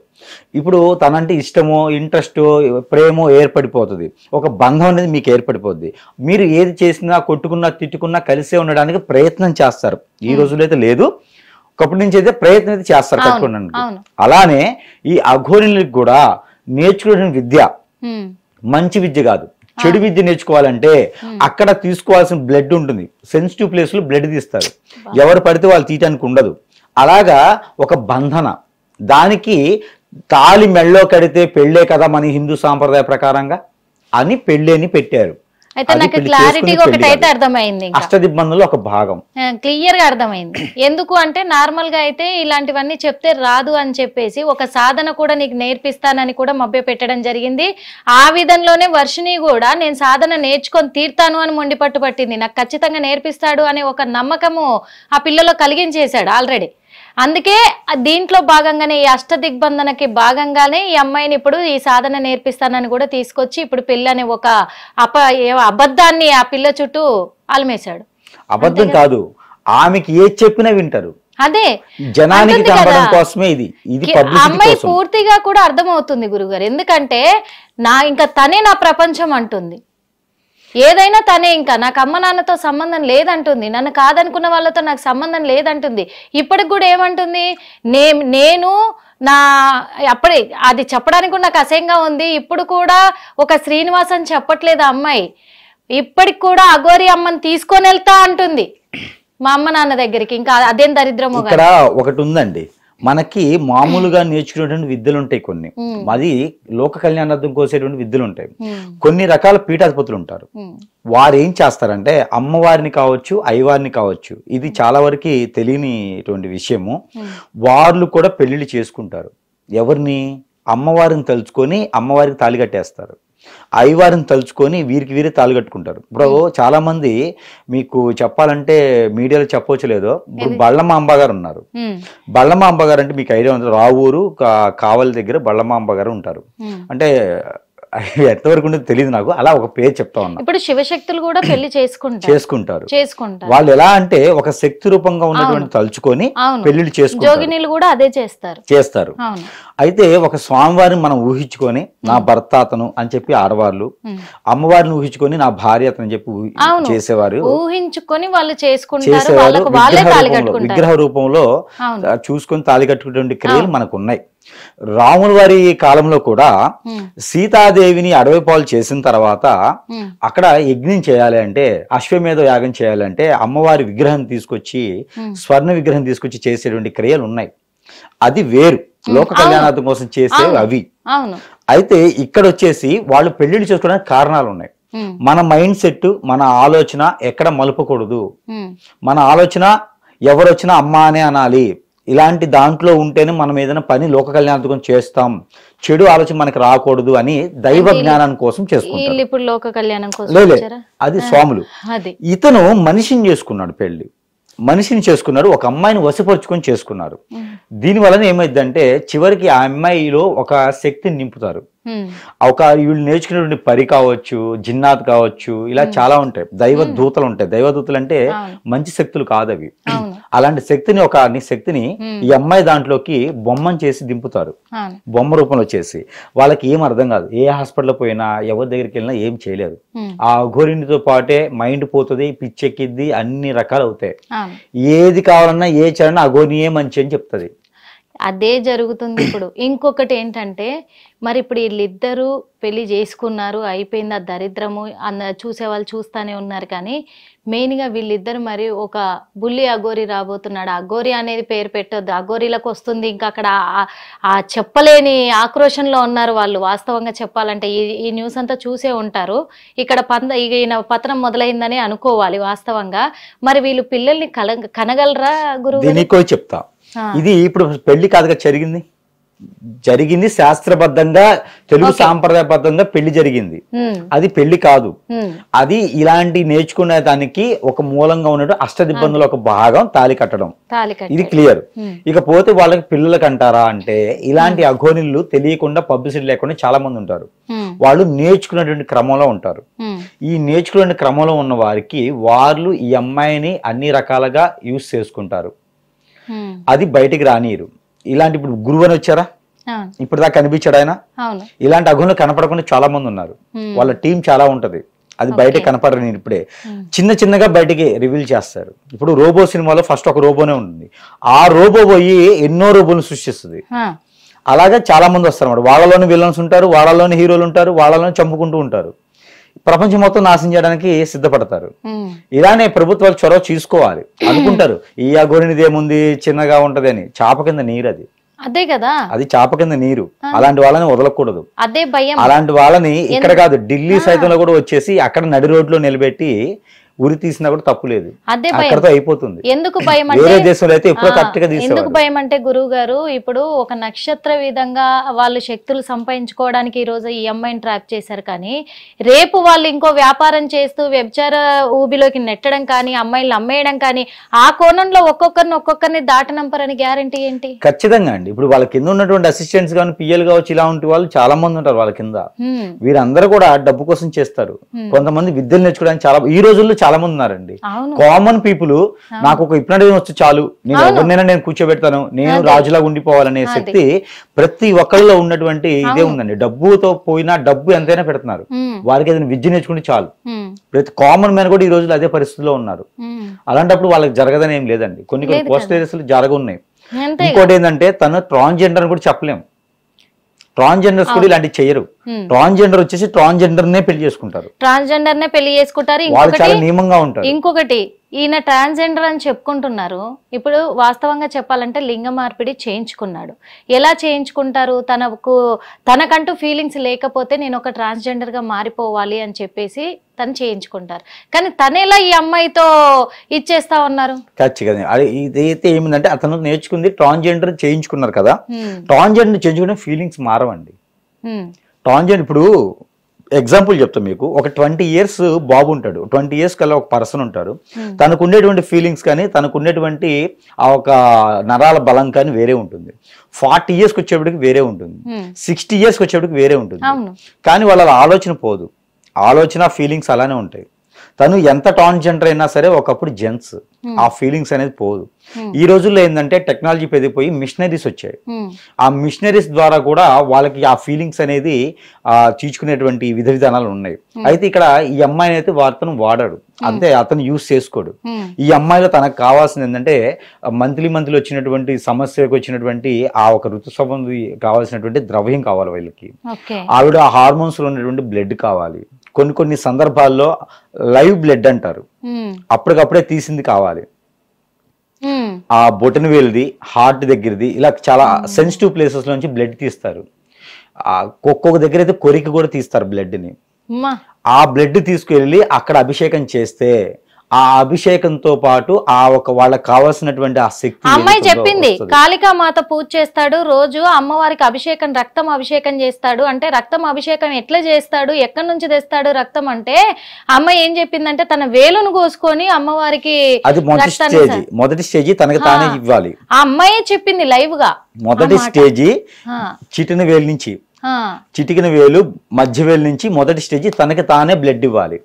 ఇప్పుడు తనంటే ఇష్టమో, ఇంట్రెస్ట్, ప్రేమో ఏర్పడిపోతుంది. ఒక బంధం అనేది మీకు ఏర్పడిపోద్ది. మీరు ఏది చేసినా, కొట్టుకున్నా, తిట్టుకున్నా కలిసే ఉండడానికి ప్రయత్నం చేస్తారు. ఈ రోజుల్లో అయితే లేదు, ఒకప్పటి నుంచి అయితే ప్రయత్నం అయితే చేస్తారు కట్టుకోవడానికి. అలానే ఈ అఘోరిలకు కూడా నేర్చుకునే విద్య మంచి విద్య కాదు, చెడు విద్య నేర్చుకోవాలంటే అక్కడ తీసుకోవాల్సిన బ్లడ్ ఉంటుంది. సెన్సిటివ్ ప్లేస్ లో బ్లడ్ తీస్తారు, ఎవరు పడితే వాళ్ళు తీయటానికి ఉండదు. అలాగా ఒక బంధన, దానికి తాళి మెళ్ళో కడితే పెళ్ళే కదా మన హిందూ సాంప్రదాయ ప్రకారంగా అని పెళ్ళేని పెట్టారు. అయితే నాకు క్లారిటీగా ఒకటైతే అర్థమైంది, అష్టదిబ్బందులో ఒక భాగం క్లియర్ గా అర్థమైంది. ఎందుకు అంటే నార్మల్ గా అయితే ఇలాంటివన్నీ చెప్తే రాదు అని చెప్పేసి ఒక సాధన కూడా నీకు నేర్పిస్తానని కూడా మభ్య పెట్టడం జరిగింది. ఆ విధంలోనే వర్షిని కూడా నేను సాధన నేర్చుకొని తీర్తాను అని మొండి పట్టు పట్టింది. నాకు ఖచ్చితంగా నేర్పిస్తాడు అనే ఒక నమ్మకము ఆ పిల్లలో కలిగించేశాడు ఆల్రెడీ. అందుకే దీంట్లో భాగంగానే, ఈ అష్టదిగ్బంధనకి భాగంగానే ఈ అమ్మాయిని ఇప్పుడు ఈ సాధన నేర్పిస్తానని కూడా తీసుకొచ్చి ఇప్పుడు పెళ్లి అనే ఒక అబద్ధాన్ని ఆ పిల్ల చుట్టూ అలమేశాడు. అబద్ధం కాదు, ఆమెకి ఏది చెప్పినా వింటారు. అదే జనానికి కనబడడం కోసమే ఇది. అమ్మాయి పూర్తిగా కూడా అర్థమవుతుంది గురుగారు, ఎందుకంటే ఇంకా తనే నా ప్రపంచం అంటుంది. ఏదైనా తనే, ఇంకా నాకు అమ్మ నాన్నతో సంబంధం లేదంటుంది, నన్ను కాదనుకున్న వాళ్ళతో నాకు సంబంధం లేదంటుంది. ఇప్పటికి కూడా ఏమంటుంది, నేను నా అప్పుడే అది చెప్పడానికి కూడా నాకు అసహ్యంగా ఉంది. ఇప్పుడు కూడా ఒక శ్రీనివాస్ అని చెప్పట్లేదు అమ్మాయి, ఇప్పటికి కూడా అఘోరి అమ్మని తీసుకొని వెళ్తా అంటుంది మా అమ్మ నాన్న దగ్గరికి. ఇంకా అదేం దరిద్రమో. ఇక్కడ ఒకటి ఉందండి, మనకి మామూలుగా నేర్చుకునేటువంటి విద్యలు ఉంటాయి కొన్ని, అది లోక కళ్యాణార్థం కోసేటువంటి విద్యలు ఉంటాయి. కొన్ని రకాల పీఠాధిపతులు ఉంటారు, వారు ఏం చేస్తారంటే అమ్మవారిని కావచ్చు అయ్యవారిని కావచ్చు, ఇది చాలా వరకు తెలియనిటువంటి విషయము, వాళ్ళు కూడా పెళ్లిళ్ళు చేసుకుంటారు. ఎవరిని? అమ్మవారిని తలుచుకొని అమ్మవారికి తాళి కట్టేస్తారు, అయ్యవారిని తలుచుకొని వీరికి వీరే తాళి కట్టుకుంటారు. ఇప్పుడు చాలా మంది మీకు చెప్పాలంటే మీడియాలో చెప్పవచ్చు లేదో, ఇప్పుడు బళ్ళమాంబ గారు ఉన్నారు. బళ్ళమాంబ గారు అంటే మీకు ఐడియా ఉంది, రావూరు కావలి దగ్గర బళ్ళమాంబ గారు ఉంటారు. అంటే ఎంతవరకు ఉండేది తెలియదు నాకు, అలా ఒక పేరు చెప్తా ఉన్నా. ఇప్పుడు శివశక్తులు కూడా పెళ్లి చేసుకుంటారు. వాళ్ళు ఎలా అంటే ఒక శక్తి రూపంగా ఉన్నటువంటి తలుచుకొని పెళ్లిళ్ళు చేసుకుంటారు. జోగినీలు కూడా అదే చేస్తారు. అయితే ఒక స్వామివారిని మనం ఊహించుకొని నా భర్త అతను అని చెప్పి ఆడవాళ్ళు, అమ్మవారిని ఊహించుకొని నా భార్య అతను చెప్పి చేసేవారు, ఊహించుకొని వాళ్ళు చేసుకుంటారు. విగ్రహ రూపంలో చూసుకొని తాళి కట్టుకునే క్రియలు మనకు ఉన్నాయి. రాముల వారి కాలంలో కూడా సీతాదేవిని అడవి పాలు చేసిన తర్వాత అక్కడ యజ్ఞం చేయాలి అంటే, అశ్వమేధ యాగం చేయాలంటే అమ్మవారి విగ్రహం తీసుకొచ్చి, స్వర్ణ విగ్రహం తీసుకొచ్చి చేసేటువంటి క్రియలు ఉన్నాయి. అది వేరు, లోక కళ్యాణార్థం కోసం చేసేవి అవి. అయితే ఇక్కడ వచ్చేసి వాళ్ళు పెళ్లిళ్ళు చేసుకోవడానికి కారణాలు ఉన్నాయి. మన మైండ్ సెట్, మన ఆలోచన ఎక్కడ మలుపకూడదు. మన ఆలోచన ఎవరు వచ్చినా అమ్మ అనే అనాలి, ఇలాంటి దాంట్లో ఉంటేనే మనం ఏదైనా పని లోక కళ్యాణార్థం చేస్తాం, చెడు ఆలోచన మనకి రాకూడదు అని దైవ జ్ఞానం కోసం చేసుకుంటారు. అది స్వాములు. ఇతను మనిషిని చేసుకున్నాడు, పెళ్లి మనిషిని చేసుకున్నారు, ఒక అమ్మాయిని వశపరుచుకొని చేసుకున్నారు. దీని వలన ఏమైందంటే చివరికి ఆ అమ్మాయిలో ఒక శక్తిని నింపుతారు. ఒక వీళ్ళు నేర్చుకునేటువంటి పరి కావచ్చు, జిన్నాత్ కావచ్చు, ఇలా చాలా ఉంటాయి. దైవ దూతలు ఉంటాయి. దైవ దూతలు అంటే మంచి శక్తులు కాదు అవి. అలాంటి శక్తిని, ఒక శక్తిని ఈ అమ్మాయి దాంట్లోకి బొమ్మను చేసి దింపుతారు, బొమ్మ రూపంలో చేసి. వాళ్ళకి ఏం అర్థం కాదు, ఏ హాస్పిటల్ పోయినా ఎవరి దగ్గరికి వెళ్ళినా ఏం చేయలేదు. ఆ అఘోరినితో పాటే మైండ్ పోతుంది, పిచ్చెక్కిద్ది, అన్ని రకాలు అవుతాయి. ఏది కావాలన్నా ఏ చేయాలన్నా అఘోరినియే మంచి అని చెప్తుంది. అదే జరుగుతుంది ఇప్పుడు. ఇంకొకటి ఏంటంటే, మరి ఇప్పుడు వీళ్ళిద్దరూ పెళ్లి చేసుకున్నారు, అయిపోయింది ఆ దరిద్రము, చూసే వాళ్ళు చూస్తానే ఉన్నారు. కానీ మెయిన్గా వీళ్ళిద్దరు మరి ఒక బుల్లి అఘోరి రాబోతున్నాడు. అఘోరి అనేది పేరు పెట్టొద్దు, అఘోరీలకు వస్తుంది. ఇంకా అక్కడ ఆ చెప్పలేని ఆక్రోషంలో ఉన్నారు వాళ్ళు. వాస్తవంగా చెప్పాలంటే ఈ న్యూస్ అంతా చూసే ఉంటారు. ఇక్కడ ఈయన పతనం మొదలైందని అనుకోవాలి వాస్తవంగా. మరి వీళ్ళు పిల్లల్ని కనగలరా గురువు? చెప్తా, ఇది ఇప్పుడు పెళ్లి కాదుగా జరిగింది శాస్త్రబద్ధంగా, తెలుగు సాంప్రదాయబద్ధంగా పెళ్లి జరిగింది. అది పెళ్లి కాదు, అది ఇలాంటి నేర్చుకునే దానికి ఒక మూలంగా ఉన్నట్టు అష్టదిబ్బందులు ఒక భాగం తాళి కట్టడం. ఇది క్లియర్. ఇకపోతే వాళ్ళకి పిల్లలకి అంటారా అంటే, ఇలాంటి అఘోనిళ్ళు తెలియకుండా పబ్లిసిటీ లేకుండా చాలా మంది ఉంటారు. వాళ్ళు నేర్చుకునేటువంటి క్రమంలో ఉంటారు. ఈ నేర్చుకునే క్రమంలో ఉన్న వారికి వాళ్ళు ఈ అమ్మాయిని అన్ని రకాలుగా యూజ్ చేసుకుంటారు. అది బయటికి రానియరు. ఇలాంటి ఇప్పుడు గురువు అని వచ్చారా, ఇప్పుడు దాకా కనిపించాడు ఆయన. ఇలాంటి అఘోనులు కనపడకుండా చాలా మంది ఉన్నారు. వాళ్ళ టీం చాలా ఉంటది, అది బయట కనపడరు. నేను ఇప్పుడే చిన్నగా బయటికి రివీల్ చేస్తారు. ఇప్పుడు రోబో సినిమాలో ఫస్ట్ ఒక రోబోనే ఉంటుంది, ఆ రోబో పోయి ఎన్నో రోబోలు సృష్టిస్తుంది. అలాగే చాలా మంది వస్తారు అన్నమాట. వాళ్ళలోని విలన్స్ ఉంటారు, వాళ్ళలోని హీరోలు ఉంటారు, వాళ్ళలోని చంపుకుంటూ ఉంటారు. ప్రపంచం మొత్తం నాశనం చేయడానికి సిద్ధపడతారు. ఇలానే ప్రభుత్వాలు చొరవ తీసుకోవాలి. అనుకుంటారు ఈ అఘోరినిది ఏముంది, చిన్నగా ఉంటది అని. చాప కింద నీరు అది. అదే కదా, అది చాప కింద నీరు. అలాంటి వాళ్ళని వదలకూడదు. అదే భయం. అలాంటి వాళ్ళని ఇక్కడ కాదు, ఢిల్లీ సైతంలో కూడా వచ్చేసి అక్కడ నడి రోడ్లో నిలబెట్టి ఉరి తీసినా కూడా తప్పు లేదు, అక్కడతో అయిపోతుంది. ఎందుకు భయం వేరే దేశంలో అయితే ఎప్పుడో కరెక్ట్ గా తీసేవారు. ఎందుకు భయం అంటే గురువు గారు, ఇప్పుడు ఒక నక్షత్ర విధంగా వాళ్ళు శక్తులు సంపాదించుకోవడానికి ఈ రోజు ఈ అమ్మాయిని ట్రాప్ చేశారు. కానీ రేపు వాళ్ళు ఇంకో వ్యాపారం చేస్తూ వ్యభిచార ఊబిలోకి నెట్టడం కానీ, అమ్మాయిలు అమ్మేయడం కానీ, ఆ కోణంలో ఒక్కొక్కరిని దాటనంపరని గ్యారంటీ ఏంటి? ఖచ్చితంగా అండి. ఇప్పుడు వాళ్ళ కింద ఉన్నటువంటి అసిస్టెంట్స్ కానీ, పిఎల్ కావచ్చు, ఇలా ఉంటే వాళ్ళు చాలా మంది ఉంటారు వాళ్ళ కింద. వీరందరూ కూడా డబ్బు కోసం చేస్తారు. కొంతమంది విద్యలు నేర్చుకోవడానికి చాలా, ఈ రోజుల్లో చాలా మంది ఉన్నారండి. అవును. కామన్ పీపుల్ నాకు ఒక హిప్నటిజం వచ్చి చాలు, నేను ఎవరినైనా నేను కూర్చోబెడతాను, నేను రాజులాగా ఉండిపోవాలనే శక్తి ప్రతి ఒక్కరిలో ఉన్నటువంటి ఇదే ఉందండి. డబ్బుతో పోయినా డబ్బు ఎంతైనా పెడుతున్నారు, వారికి ఏదైనా విద్య నేర్చుకుంటే చాలు. ప్రతి కామన్ మ్యాన్ కూడా ఈ రోజుల్లో అదే పరిస్థితిలో ఉన్నారు. అలాంటప్పుడు వాళ్ళకి జరగదని ఏం లేదండి, కొన్ని కొన్ని పోస్ట్ ఏరియాస్లు జరగవున్నాయి. ఇంకోటి ఏంటంటే తను ట్రాన్స్జెండర్ కూడా చెప్పలేము, ట్రాన్స్జెండర్స్ కూడా ఇలాంటివి చేయరు. ట్రాన్స్జెండర్ వచ్చేసి ట్రాన్స్జెండర్ నే పెళ్లి చేసుకుంటారు, ట్రాన్స్జెండర్ నే పెళ్లి చేసుకుంటారు. వాళ్ళు చాలా నియమంగా ఉంటారు. ఇంకొకటి ఈయన ట్రాన్స్జెండర్ అని చెప్పుకుంటున్నారు, ఇప్పుడు వాస్తవంగా చెప్పాలంటే లింగ మార్పిడి చేయించుకున్నాడు. ఎలా చేయించుకుంటారు? తనకంటూ ఫీలింగ్స్ లేకపోతే నేను ఒక ట్రాన్స్జెండర్ గా మారిపోవాలి అని చెప్పేసి తను చేయించుకుంటారు. కానీ తను ఎలా ఈ అమ్మాయితో ఇచ్చేస్తా ఉన్నారు? ఖచ్చితంగా అది ఇదైతే ఏమిందంటే అతను నేర్చుకుంది ట్రాన్స్జెండర్ చేయించుకున్నారు కదా, ట్రాన్స్జెండర్ చేయించుకునే ఫీలింగ్స్ మారవండి. ట్రాన్స్జెండర్ ఇప్పుడు ఎగ్జాంపుల్ చెప్తా మీకు, ఒక 20 years బాబు ఉంటాడు, 20 years కల్లా ఒక పర్సన్ ఉంటారు, తనకు ఉండేటువంటి ఫీలింగ్స్ కానీ తనకు ఉండేటువంటి ఆ ఒక నరాల బలం కానీ వేరే ఉంటుంది. 40 years వచ్చేప్పటికి వేరే ఉంటుంది, 60 years వచ్చేప్పటికి వేరే ఉంటుంది. కానీ వాళ్ళ ఆలోచన పోదు, ఆలోచన ఫీలింగ్స్ అలానే ఉంటాయి. తను ఎంత ట్రాన్స్జెండర్ అయినా సరే ఒకప్పుడు జెంట్స్, ఆ ఫీలింగ్స్ అనేది పోదు. ఈ రోజుల్లో ఏంటంటే టెక్నాలజీ పెరిగిపోయి మిషనరీస్ వచ్చాయి, ఆ మిషనరీస్ ద్వారా కూడా వాళ్ళకి ఆ ఫీలింగ్స్ అనేది తీర్చుకునేటువంటి విధ విధానాలు ఉన్నాయి. అయితే ఇక్కడ ఈ అమ్మాయిని అయితే వార్తను వాడాడు అంతే, అతను యూజ్ చేసుకోడు. ఈ అమ్మాయిలో తనకు కావాల్సింది ఏంటంటే మంత్లీ వచ్చినటువంటి సమస్యకు వచ్చినటువంటి ఆ ఒక ఋతుస్రావం కావాల్సినటువంటి ద్రవ్యం కావాలి వీళ్ళకి. ఆవిడ హార్మోన్స్ లో ఉన్నటువంటి బ్లడ్ కావాలి. కొన్ని సందర్భాల్లో లైవ్ బ్లడ్ అంటారు, అప్పటికప్పుడే తీసింది కావాలి. ఆ బొటన వేలుది, హార్ట్ దగ్గరది, ఇలా చాలా సెన్సిటివ్ ప్లేసెస్ నుంచి బ్లడ్ తీస్తారు. ఒక్కొక్క దగ్గర అయితే కొరికి కూడా తీస్తారు బ్లడ్ ని. ఆ బ్లడ్ తీసుకెళ్ళి అక్కడ అభిషేకం చేస్తే ఆ అభిషేకంతో పాటు ఆ ఒక వాళ్ళకి కావాల్సినటువంటి ఆ శక్తి. అమ్మాయి చెప్పింది కాళికామాత పూజ చేస్తాడు రోజు, అమ్మవారికి అభిషేకం, రక్తం అభిషేకం చేస్తాడు. అంటే రక్తం అభిషేకం ఎట్లా చేస్తాడు, ఎక్కడి నుంచి తెస్తాడు రక్తం అంటే, అమ్మాయి ఏం చెప్పిందంటే తన వేలును కోసుకొని అమ్మవారికి, అది మొదటి స్టేజీ తనకి తానే ఇవ్వాలి. ఆ అమ్మాయి చెప్పింది లైవ్ గా. మొదటి స్టేజీ చిటిన వేలు నుంచి, చిటికిన వేలు మధ్య వేలు నుంచి మొదటి స్టేజ్ తనకి తానే బ్లడ్ ఇవ్వాలి.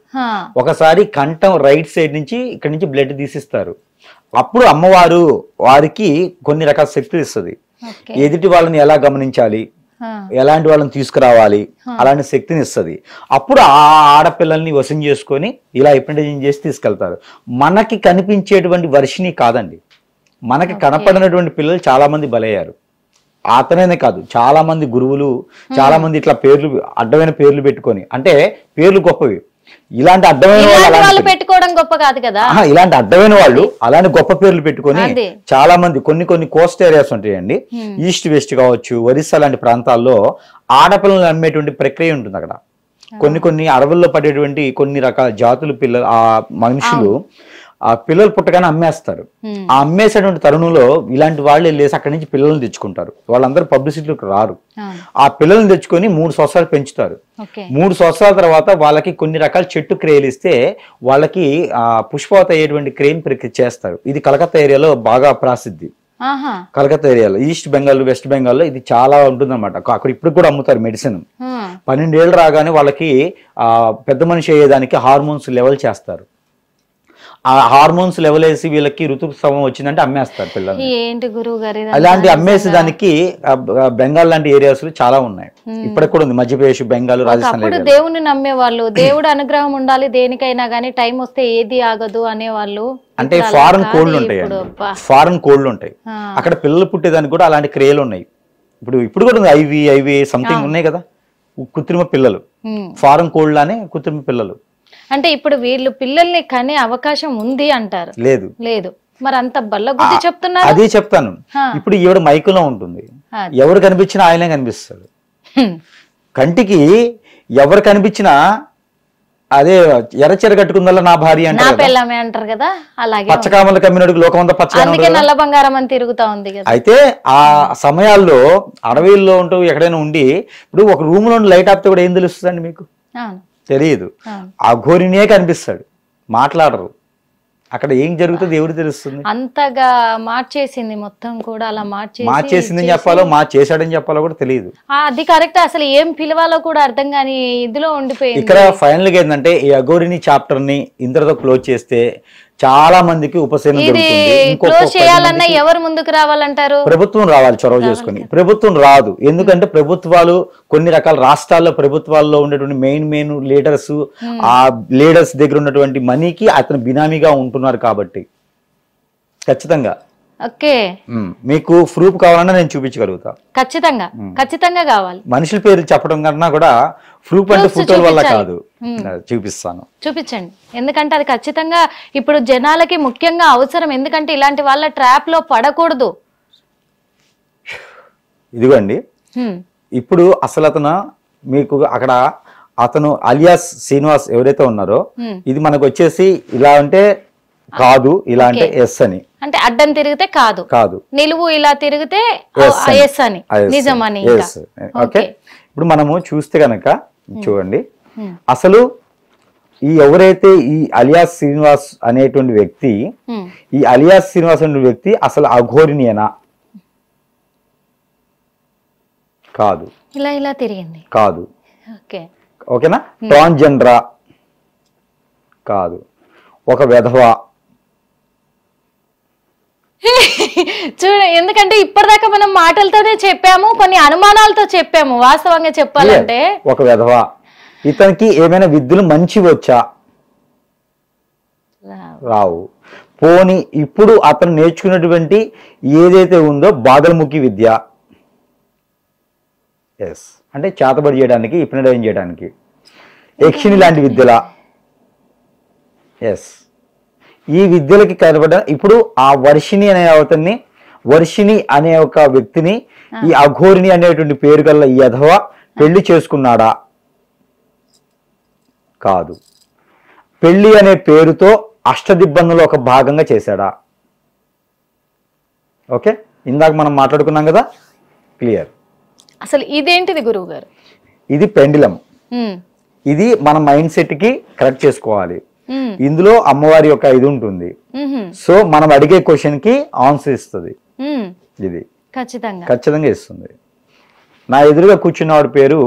ఒకసారి కంఠం రైట్ సైడ్ నుంచి ఇక్కడ నుంచి బ్లడ్ తీసిస్తారు. అప్పుడు అమ్మవారు వారికి కొన్ని రకాల శక్తులు ఇస్తుంది. ఎదుటి వాళ్ళని ఎలా గమనించాలి, ఎలాంటి వాళ్ళని తీసుకురావాలి, అలాంటి శక్తిని ఇస్తుంది. అప్పుడు ఆ ఆడపిల్లల్ని వశం చేసుకొని ఇలా హిప్నటైజింగ్ చేసి తీసుకెళ్తారు. మనకి కనిపించేటువంటి వర్షిని కాదండి, మనకి కనపడినటువంటి పిల్లలు చాలా మంది బలయ్యారు. అతనేనే కాదు, చాలా మంది గురువులు, చాలా మంది ఇట్లా పేర్లు, అడ్డమైన పేర్లు పెట్టుకొని, అంటే పేర్లు గొప్పవి, ఇలాంటి అడ్డమైన వాళ్ళు పెట్టుకోవడం గొప్ప కాదు కదా, ఇలాంటి అడ్డమైన వాళ్ళు అలాంటి గొప్ప పేర్లు పెట్టుకొని చాలా మంది కొన్ని కోస్ట్ ఏరియాస్ ఉంటాయండి, ఈస్ట్ వెస్ట్ కావచ్చు, ఒరిస్సా లాంటి ప్రాంతాల్లో ఆడపిల్లలు అమ్మేటువంటి ప్రక్రియ ఉంటుంది. అక్కడ కొన్ని అడవుల్లో పడేటువంటి కొన్ని రకాల జాతుల పిల్లలు, ఆ మనుషులు ఆ పిల్లలు పుట్టగానే అమ్మేస్తారు. ఆ అమ్మేసేటువంటి తరుణంలో ఇలాంటి వాళ్ళు వెళ్ళేసి అక్కడి నుంచి పిల్లల్ని తెచ్చుకుంటారు. వాళ్ళందరూ పబ్లిసిటీలోకి రారు. ఆ పిల్లల్ని తెచ్చుకొని 3 సంవత్సరాలు పెంచుతారు. 3 సంవత్సరాల తర్వాత వాళ్ళకి కొన్ని రకాల చెట్టు క్రేలు ఇస్తే వాళ్ళకి పుష్పవత అయ్యేటువంటి క్రేన్ ప్రక్రియ చేస్తారు. ఇది కలకత్తా ఏరియాలో బాగా ప్రసిద్ధి. కలకత్తా ఏరియాలో, ఈస్ట్ బెంగాల్, వెస్ట్ బెంగాల్లో ఇది చాలా ఉంటుంది అనమాట. అక్కడ ఇప్పుడు కూడా అమ్ముతారు మెడిసిన్. 12 ఏళ్ళు రాగానే వాళ్ళకి పెద్ద మనిషి అయ్యేదానికి హార్మోన్స్ లెవెల్ చేస్తారు. ఆ హార్మోన్స్ లెవెల్ వేసి వీళ్ళకి ఋతుస్రావం వచ్చిందంటే అమ్మేస్తారు పిల్లలు. ఏంటి గురువు గారు అలాంటి అమ్మేసేదానికి బెంగాల్ లాంటి ఏరియాస్ చాలా ఉన్నాయి, ఇప్పటికి కూడా ఉంది. మధ్యప్రదేశ్, బెంగాల్, రాజస్థాన్. దేవుని నమ్మేవాళ్ళు, దేవుడు అనుగ్రహం ఉండాలి దేనికైనా గానీ, టైం వస్తే ఏది ఆగదు అనేవాళ్ళు. అంటే ఫారెన్ కోడ్లు ఉంటాయి, ఫారెన్ కోడ్లు ఉంటాయి. అక్కడ పిల్లలు పుట్టేదానికి కూడా అలాంటి క్రియలు ఉన్నాయి. ఇప్పుడు కూడా ఉంది, ఐవి సంథింగ్ ఉన్నాయి కదా, కృత్రిమ పిల్లలు, ఫారెన్ కోడ్ లానే కృత్రిమ పిల్లలు. అంటే ఇప్పుడు వీళ్ళు పిల్లల్ని కనే అవకాశం ఉంది అంటారు? లేదు. మరి అంత బల్లగుద్ది చెప్తున్నారు. అదే చెప్తాను. ఇప్పుడు ఈవిడ మైకులో ఉంటుంది, ఎవరు కనిపించినా ఆయనే కనిపిస్తాడు. కంటికి ఎవరు కనిపించినా అదే ఎర్రచీర కట్టుకుందల్లా నా భార్య అంటారు కదా, అలాగే పచ్చకామలు కమ్మినోడికి లోకమంతా పచ్చ నల్ల బంగారం అని తిరుగుతా ఉంది. అయితే ఆ సమయాల్లో అడవిల్లో ఉంటూ ఎక్కడైనా ఉండి, ఇప్పుడు ఒక రూమ్ లో లైట్ ఆపితే కూడా ఏం తెలుస్తుందండి మీకు? తెలియదు. ఆ ఘోరినే కనిపిస్తాడు, మాట్లాడరు. అక్కడ ఏం జరుగుతుంది ఎవరు తెలుస్తుంది? అంతగా మార్చేసింది మొత్తం కూడా, అలా మార్చేసిందని చెప్పాలో చేశాడని చెప్పాలో కూడా తెలియదు. అది కరెక్ట్, అసలు ఏం పిలవాలో కూడా అర్థం కాని ఇదిలో ఉండిపోయింది. ఇక్కడ ఫైనల్ గా ఏంటంటే ఈ అఘోరిని చాప్టర్ ని ఇంతటితో క్లోజ్ చేస్తే చాలా మందికి ఉపశమనం దొరుకుతుంది. క్లోజ్ చేయాలన్నా ఎవరు ముందుకు రావాలంటారు? ప్రభుత్వం రావాలి చొరవ చేసుకుని. ప్రభుత్వం రాదు, ఎందుకంటే ప్రభుత్వాలు కొన్ని రకాల రాష్ట్రాల్లో ప్రభుత్వాల్లో ఉండేటువంటి మెయిన్ లీడర్స్, ఆ లీడర్స్ దగ్గర ఉన్నటువంటి మనీకి అతను బినామీగా ఉంటున్నారు కాబట్టి ఖచ్చితంగా. ఓకే, మీకు ప్రూఫ్ కావాలన్నా నేను చూపించగలుగుతా. ఖచ్చితంగా కావాలి. మనుషుల పేరు చెప్పడం కన్నా కూడా ప్రూఫ్ అంటే ఫోటోల వల్ల కాదు, చూపిస్తాను. చూపించండి, ఎందుకంటే అది ఖచ్చితంగా ఇప్పుడు జనాలకి ముఖ్యంగా అవసరం. ఎందుకంటే ఇలాంటి వాళ్ళ ట్రాప్ లో పడకూడదు. ఇదిగోండి, ఇప్పుడు అసలు అతను మీకు అక్కడ అతను అలియాస్ శ్రీనివాస్ ఎవరైతే ఉన్నారో, ఇది మనకు వచ్చేసి ఇలా అంటే కాదు, ఇలా అంటే ఎస్ అని. అంటే అడ్డం తిరిగితే కాదు, నిలువు ఇలా తిరిగితే ఎస్ అని, నిజమని. ఓకే, ఇప్పుడు మనము చూస్తే గనక చూడండి, అసలు ఈ ఎవరైతే ఈ అలియాస్ శ్రీనివాస్ అనేటువంటి వ్యక్తి, ఈ అలియాస్ శ్రీనివాస్ అనే వ్యక్తి అసలు అఘోరినియేనా? కాదు. ఇలా తిరిగింది కాదు. ఓకేనా? ట్రాన్స్జెండరా? కాదు. ఒక వెధవా? చూడ, ఎందుకంటే ఇప్పటిదాకా మనం మాటలతోనే చెప్పాము, కొన్ని అనుమానాలతో చెప్పాము. వాస్తవంగా చెప్పాలంటే ఒక వెధవా. ఇతనికి ఏమైనా విద్యలు మంచి వచ్చా? రావు. పోని ఇప్పుడు అతను నేర్చుకున్నటువంటి ఏదైతే ఉందో బాదల్ముఖి విద్య, ఎస్ అంటే చేతబడి చేయడానికి, హిప్నటైజ్ చేయడానికి. యక్షిణి లాంటి విద్యలా? ఎస్. ఈ విద్యలకి కనబడ ఇప్పుడు ఆ వర్షిణి అనే అవతన్ని, వర్షిణి అనే ఒక వ్యక్తిని ఈ అఘోరిని అనేటువంటి పేరు గల్ల ఈ అధవ పెళ్లి చేసుకున్నాడా? కాదు. పెళ్లి అనే పేరుతో అష్టదిబ్బందులో ఒక భాగంగా చేశాడా? ఓకే, ఇందాక మనం మాట్లాడుకున్నాం కదా, క్లియర్. అసలు ఇదేంటిది గురువు గారు? ఇది పెండిలం. ఇది మన మైండ్ సెట్ కి కరెక్ట్ చేసుకోవాలి. ఇందులో అమ్మవారి యొక్క ఇది ఉంటుంది. సో మనం అడిగే క్వశ్చన్ కి ఆన్సర్ ఇస్తుంది. ఇది ఖచ్చితంగా ఇస్తుంది. నా ఎదురుగా కూర్చున్నవాడి పేరు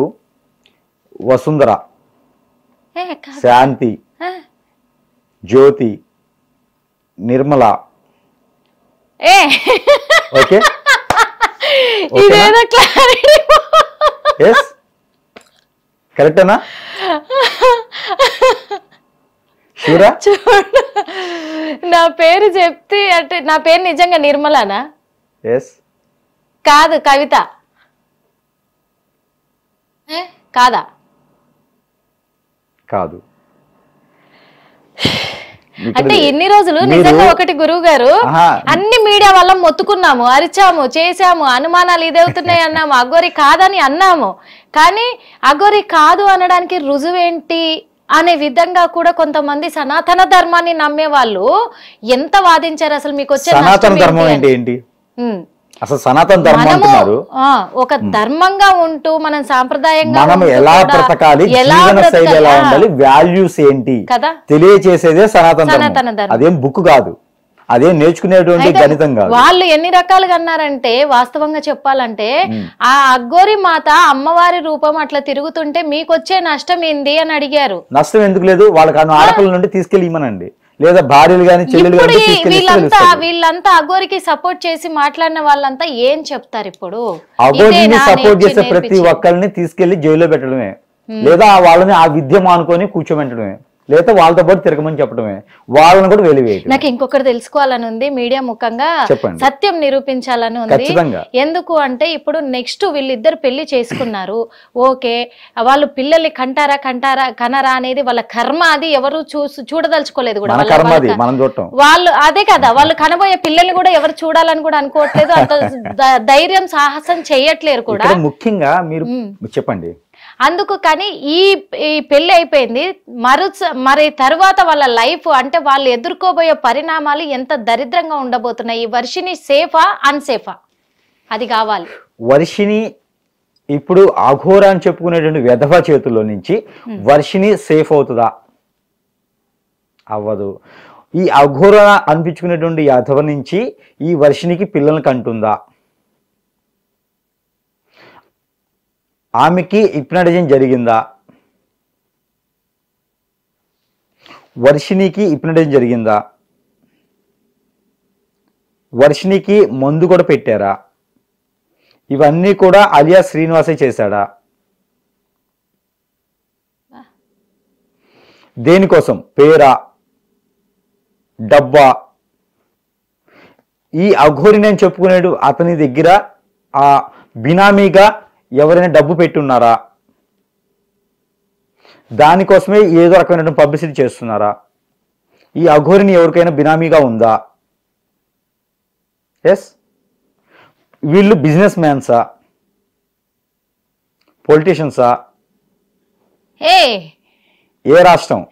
వసుంధర, శాంతి, జ్యోతి, నిర్మల. ఓకే, కరెక్టేనా? నా పేరు చెప్తే అంటే నా పేరు నిజంగా నిర్మలానా? కాదు. కవిత? కాదా? కాదు. అంటే ఇన్ని రోజులు నిజంగా ఒకటి గురువు గారు, అన్ని మీడియా వల్ల మొత్తుకున్నాము, అరిచాము, చేశాము, అనుమానాలు ఇదవుతున్నాయి అన్నాము, అఘోరి కాదని అన్నాము. కానీ అఘోరి కాదు అనడానికి రుజువేంటి అనే విధంగా కూడా కొంతమంది సనాతన ధర్మాన్ని నమ్మే వాళ్ళు ఎంత వాదించారు. అసలు మీకు వచ్చే సనాతన ధర్మం ఏంటి? అసలు సనాతన ధర్మం అంటున్నారు. ఒక ధర్మంగా ఉంటూ మనం సాంప్రదాయంగా మనం ఎలా బ్రతకాలి, జీవన శైలి ఎలా ఉండాలి, వాల్యూస్ ఏంటి తెలియచేసేదే సనాతన ధర్మం. అదేం బుక్ కాదు, అదే నేర్చుకునేటువంటి గణితం కాదు. వాళ్ళు ఎన్ని రకాలుగా అన్నారంటే, వాస్తవంగా చెప్పాలంటే ఆ అఘోరి మాత అమ్మవారి రూపం అట్లా తిరుగుతుంటే మీకొచ్చే నష్టం ఏంది అని అడిగారు. నష్టం ఎందుకు లేదు? వాళ్ళకి ఆడపిల్లల నుండి తీసుకెళ్ళి ఇమ్మనండి, లేదా భార్యలు గాని చెల్లెలు గాని. వీళ్ళంతా అఘోరికి సపోర్ట్ చేసి మాట్లాడిన వాళ్ళంతా ఏం చెప్తారు ఇప్పుడు? అఘోరిని సపోర్ట్ చేసే ప్రతి ఒక్కరిని తీసుకెళ్లి జైల్లో పెట్టడమే, లేదా వాళ్ళని ఆ విద్య మానుకొని కూర్చోబెట్టడమే, లేదా వాళ్ళతో పాటు తిరగమని చెప్పడమే, వాళ్ళని కూడా వెలివేయడం. నాకు ఇంకొకటి తెలుసుకోవాలని ఉంది, మీడియా ముఖంగా సత్యం నిరూపించాలని ఉంది. ఎందుకు అంటే ఇప్పుడు నెక్స్ట్ వీళ్ళిద్దరు పెళ్లి చేసుకున్నారు, ఓకే, వాళ్ళు పిల్లల్ని కనరా అనేది వాళ్ళ కర్మ, అది ఎవరు చూడదలుచుకోలేదు కూడా. వాళ్ళు అదే కదా, వాళ్ళు కనబోయే పిల్లల్ని కూడా ఎవరు చూడాలని కూడా అనుకోవట్లేదు, అంత ధైర్యం సాహసం చెయ్యట్లేరు కూడా. ముఖ్యంగా మీరు చెప్పండి. అందుకు కానీ ఈ పెళ్లి అయిపోయింది, మరి తర్వాత వాళ్ళ లైఫ్ అంటే వాళ్ళు ఎదుర్కోబోయే పరిణామాలు ఎంత దరిద్రంగా ఉండబోతున్నాయి. ఈ వర్షిని సేఫా అన్సేఫా అది కావాలి. వర్షిని ఇప్పుడు అఘోర అని చెప్పుకునేటువంటి వెధవ చేతుల్లో నుంచి వర్షిని సేఫ్ అవుతుందా? అవ్వదు. ఈ అఘోర అనిపించుకునేటువంటి ఈ అథవ నుంచి ఈ వర్షినికి పిల్లలకి అంటుందా, ఆమెకి హిప్నటిజం జరిగిందా, వర్షినికి హిప్నటిజం జరిగిందా, వర్షినికి మందు కూడా పెట్టారా, ఇవన్నీ కూడా అలియా శ్రీనివాసే చేశాడా, దేనికోసం, పేరా, డబ్బా, ఈ అఘోరి నేను చెప్పుకునేడు అతని దగ్గర ఆ బినామీగా ఎవరైనా డబ్బు పెట్టున్నారా, దానికోసమే ఏదో రకమైన పబ్లిసిటీ చేస్తున్నారా, ఈ అఘోరిని ఎవరికైనా బినామీగా ఉందా, ఎస్ వీళ్ళు బిజినెస్ మ్యాన్సా, పొలిటీషియన్సా, ఏ రాష్ట్రం,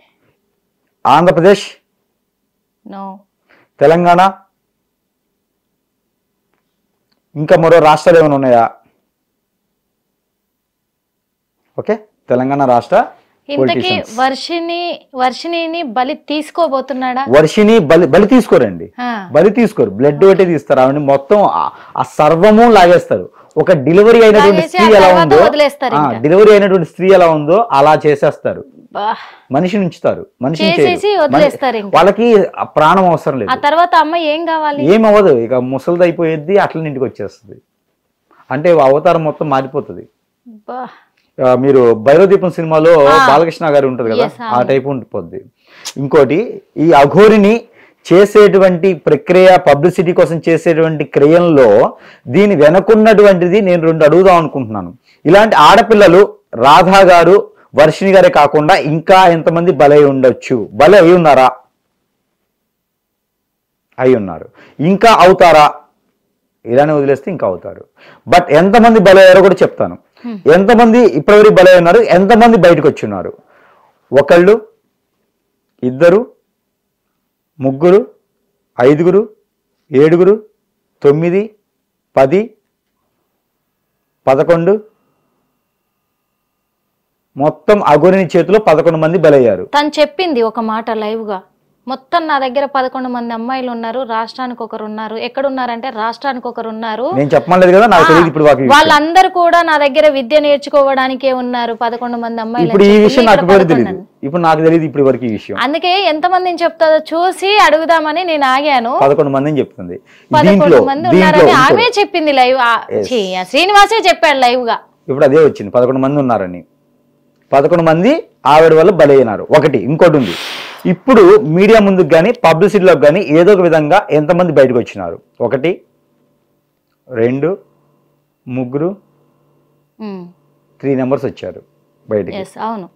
ఆంధ్రప్రదేశ్, తెలంగాణ, ఇంకా మరో రాష్ట్రాలు ఏమైనా ఉన్నాయా, ఓకే తెలంగాణ రాష్ట్ర ఇంతకీ వర్షిణిని బలి తీసుకోబోతున్నాడా, వర్షిని బలి తీసుకోరండి, బలి తీసుకోరు, బ్లడ్ ఒకటే తీస్తారు, ఆవిడ మొత్తం ఆ సర్వము లాగేస్తారు. ఒక డెలివరీ అయినటువంటి స్త్రీ ఎలా ఉందో, డెలివరీ అయినటువంటి స్త్రీ ఎలా ఉందో అలా చేసేస్తారు, మనిషిని ఉంచుతారు, మనిషిని వాళ్ళకి ప్రాణం అవసరం లేదు. ఆ తర్వాత అమ్మాయి ఏం కావాలి, ఏం అవ్వదు, ఇక ముసలిది అయిపోయేది, అట్లా ఇంటికి వచ్చేస్తుంది, అంటే అవతారం మొత్తం మారిపోతుంది. మీరు భైరవదీపం సినిమాలో బాలకృష్ణ గారు ఉంటారు కదా, ఆ టైప్ ఉండిపోద్ది. ఇంకోటి, ఈ అఘోరిని చేసేటువంటి ప్రక్రియ, పబ్లిసిటీ కోసం చేసేటువంటి క్రయంలో దీని వెనకున్నటువంటిది నేను 2 అడుగుదాం అనుకుంటున్నాను. ఇలాంటి ఆడపిల్లలు రాధా గారు, వర్షిణి గారే కాకుండా ఇంకా ఎంతమంది బలై ఉండొచ్చు, బలి అయి ఉన్నారా, అయి ఉన్నారు, ఇంకా అవుతారా, ఇలానే వదిలేస్తే ఇంకా అవుతారు. బట్ ఎంతమంది బలయ్యారో కూడా చెప్తాను. ఎంతమంది ఇప్పటివరకు బలై ఉన్నారు, ఎంతమంది బయటకు వచ్చి ఉన్నారు, 1, 2, 3, 5, 7, 9, 10, 11, మొత్తం అఘోరిని చేతిలో 11 మంది బలయ్యారు. తను చెప్పింది ఒక మాట లైవ్ గా, మొత్తం నా దగ్గర 11 మంది అమ్మాయిలు ఉన్నారు, రాష్ట్రానికి ఒకరు ఉన్నారు, ఎక్కడున్నారంటే రాష్ట్రానికి ఒకరు ఉన్నారు, నేను చెప్పలేదు కదా, నాకు తెలియదు ఇప్పుడు వాళ్ళందరూ కూడా నా దగ్గర విద్య నేర్చుకోవడానికే ఉన్నారు 11 మంది అమ్మాయిలు. ఇప్పుడు ఈ విషయం నాకు తెలియదు, ఇప్పుడు నాకు తెలియదు ఇప్పుడు వరకు ఈ విషయం, అందుకే ఎంత మందిని చెప్తాదో చూసి అడుగుదామని నేను ఆగాను. 11 మందిని చెప్తుంది, 11 మంది ఉన్నారని ఆమె చెప్పింది లైవ్, శ్రీనివాసే చెప్పాడు లైవ్ గా. ఇప్పుడు అదే వచ్చింది 11 మంది ఉన్నారని, 11 మంది ఆవిడ వల్ల బలైనారు. ఒకటి, ఇంకోటి ఉంది, ఇప్పుడు మీడియా ముందుకు కానీ పబ్లిసిటీలోకి కానీ ఏదో ఒక విధంగా ఎంతమంది బయటకు వచ్చినారు, 1, 2, 3, 3 నెంబర్స్ వచ్చారు బయటకి. అవును,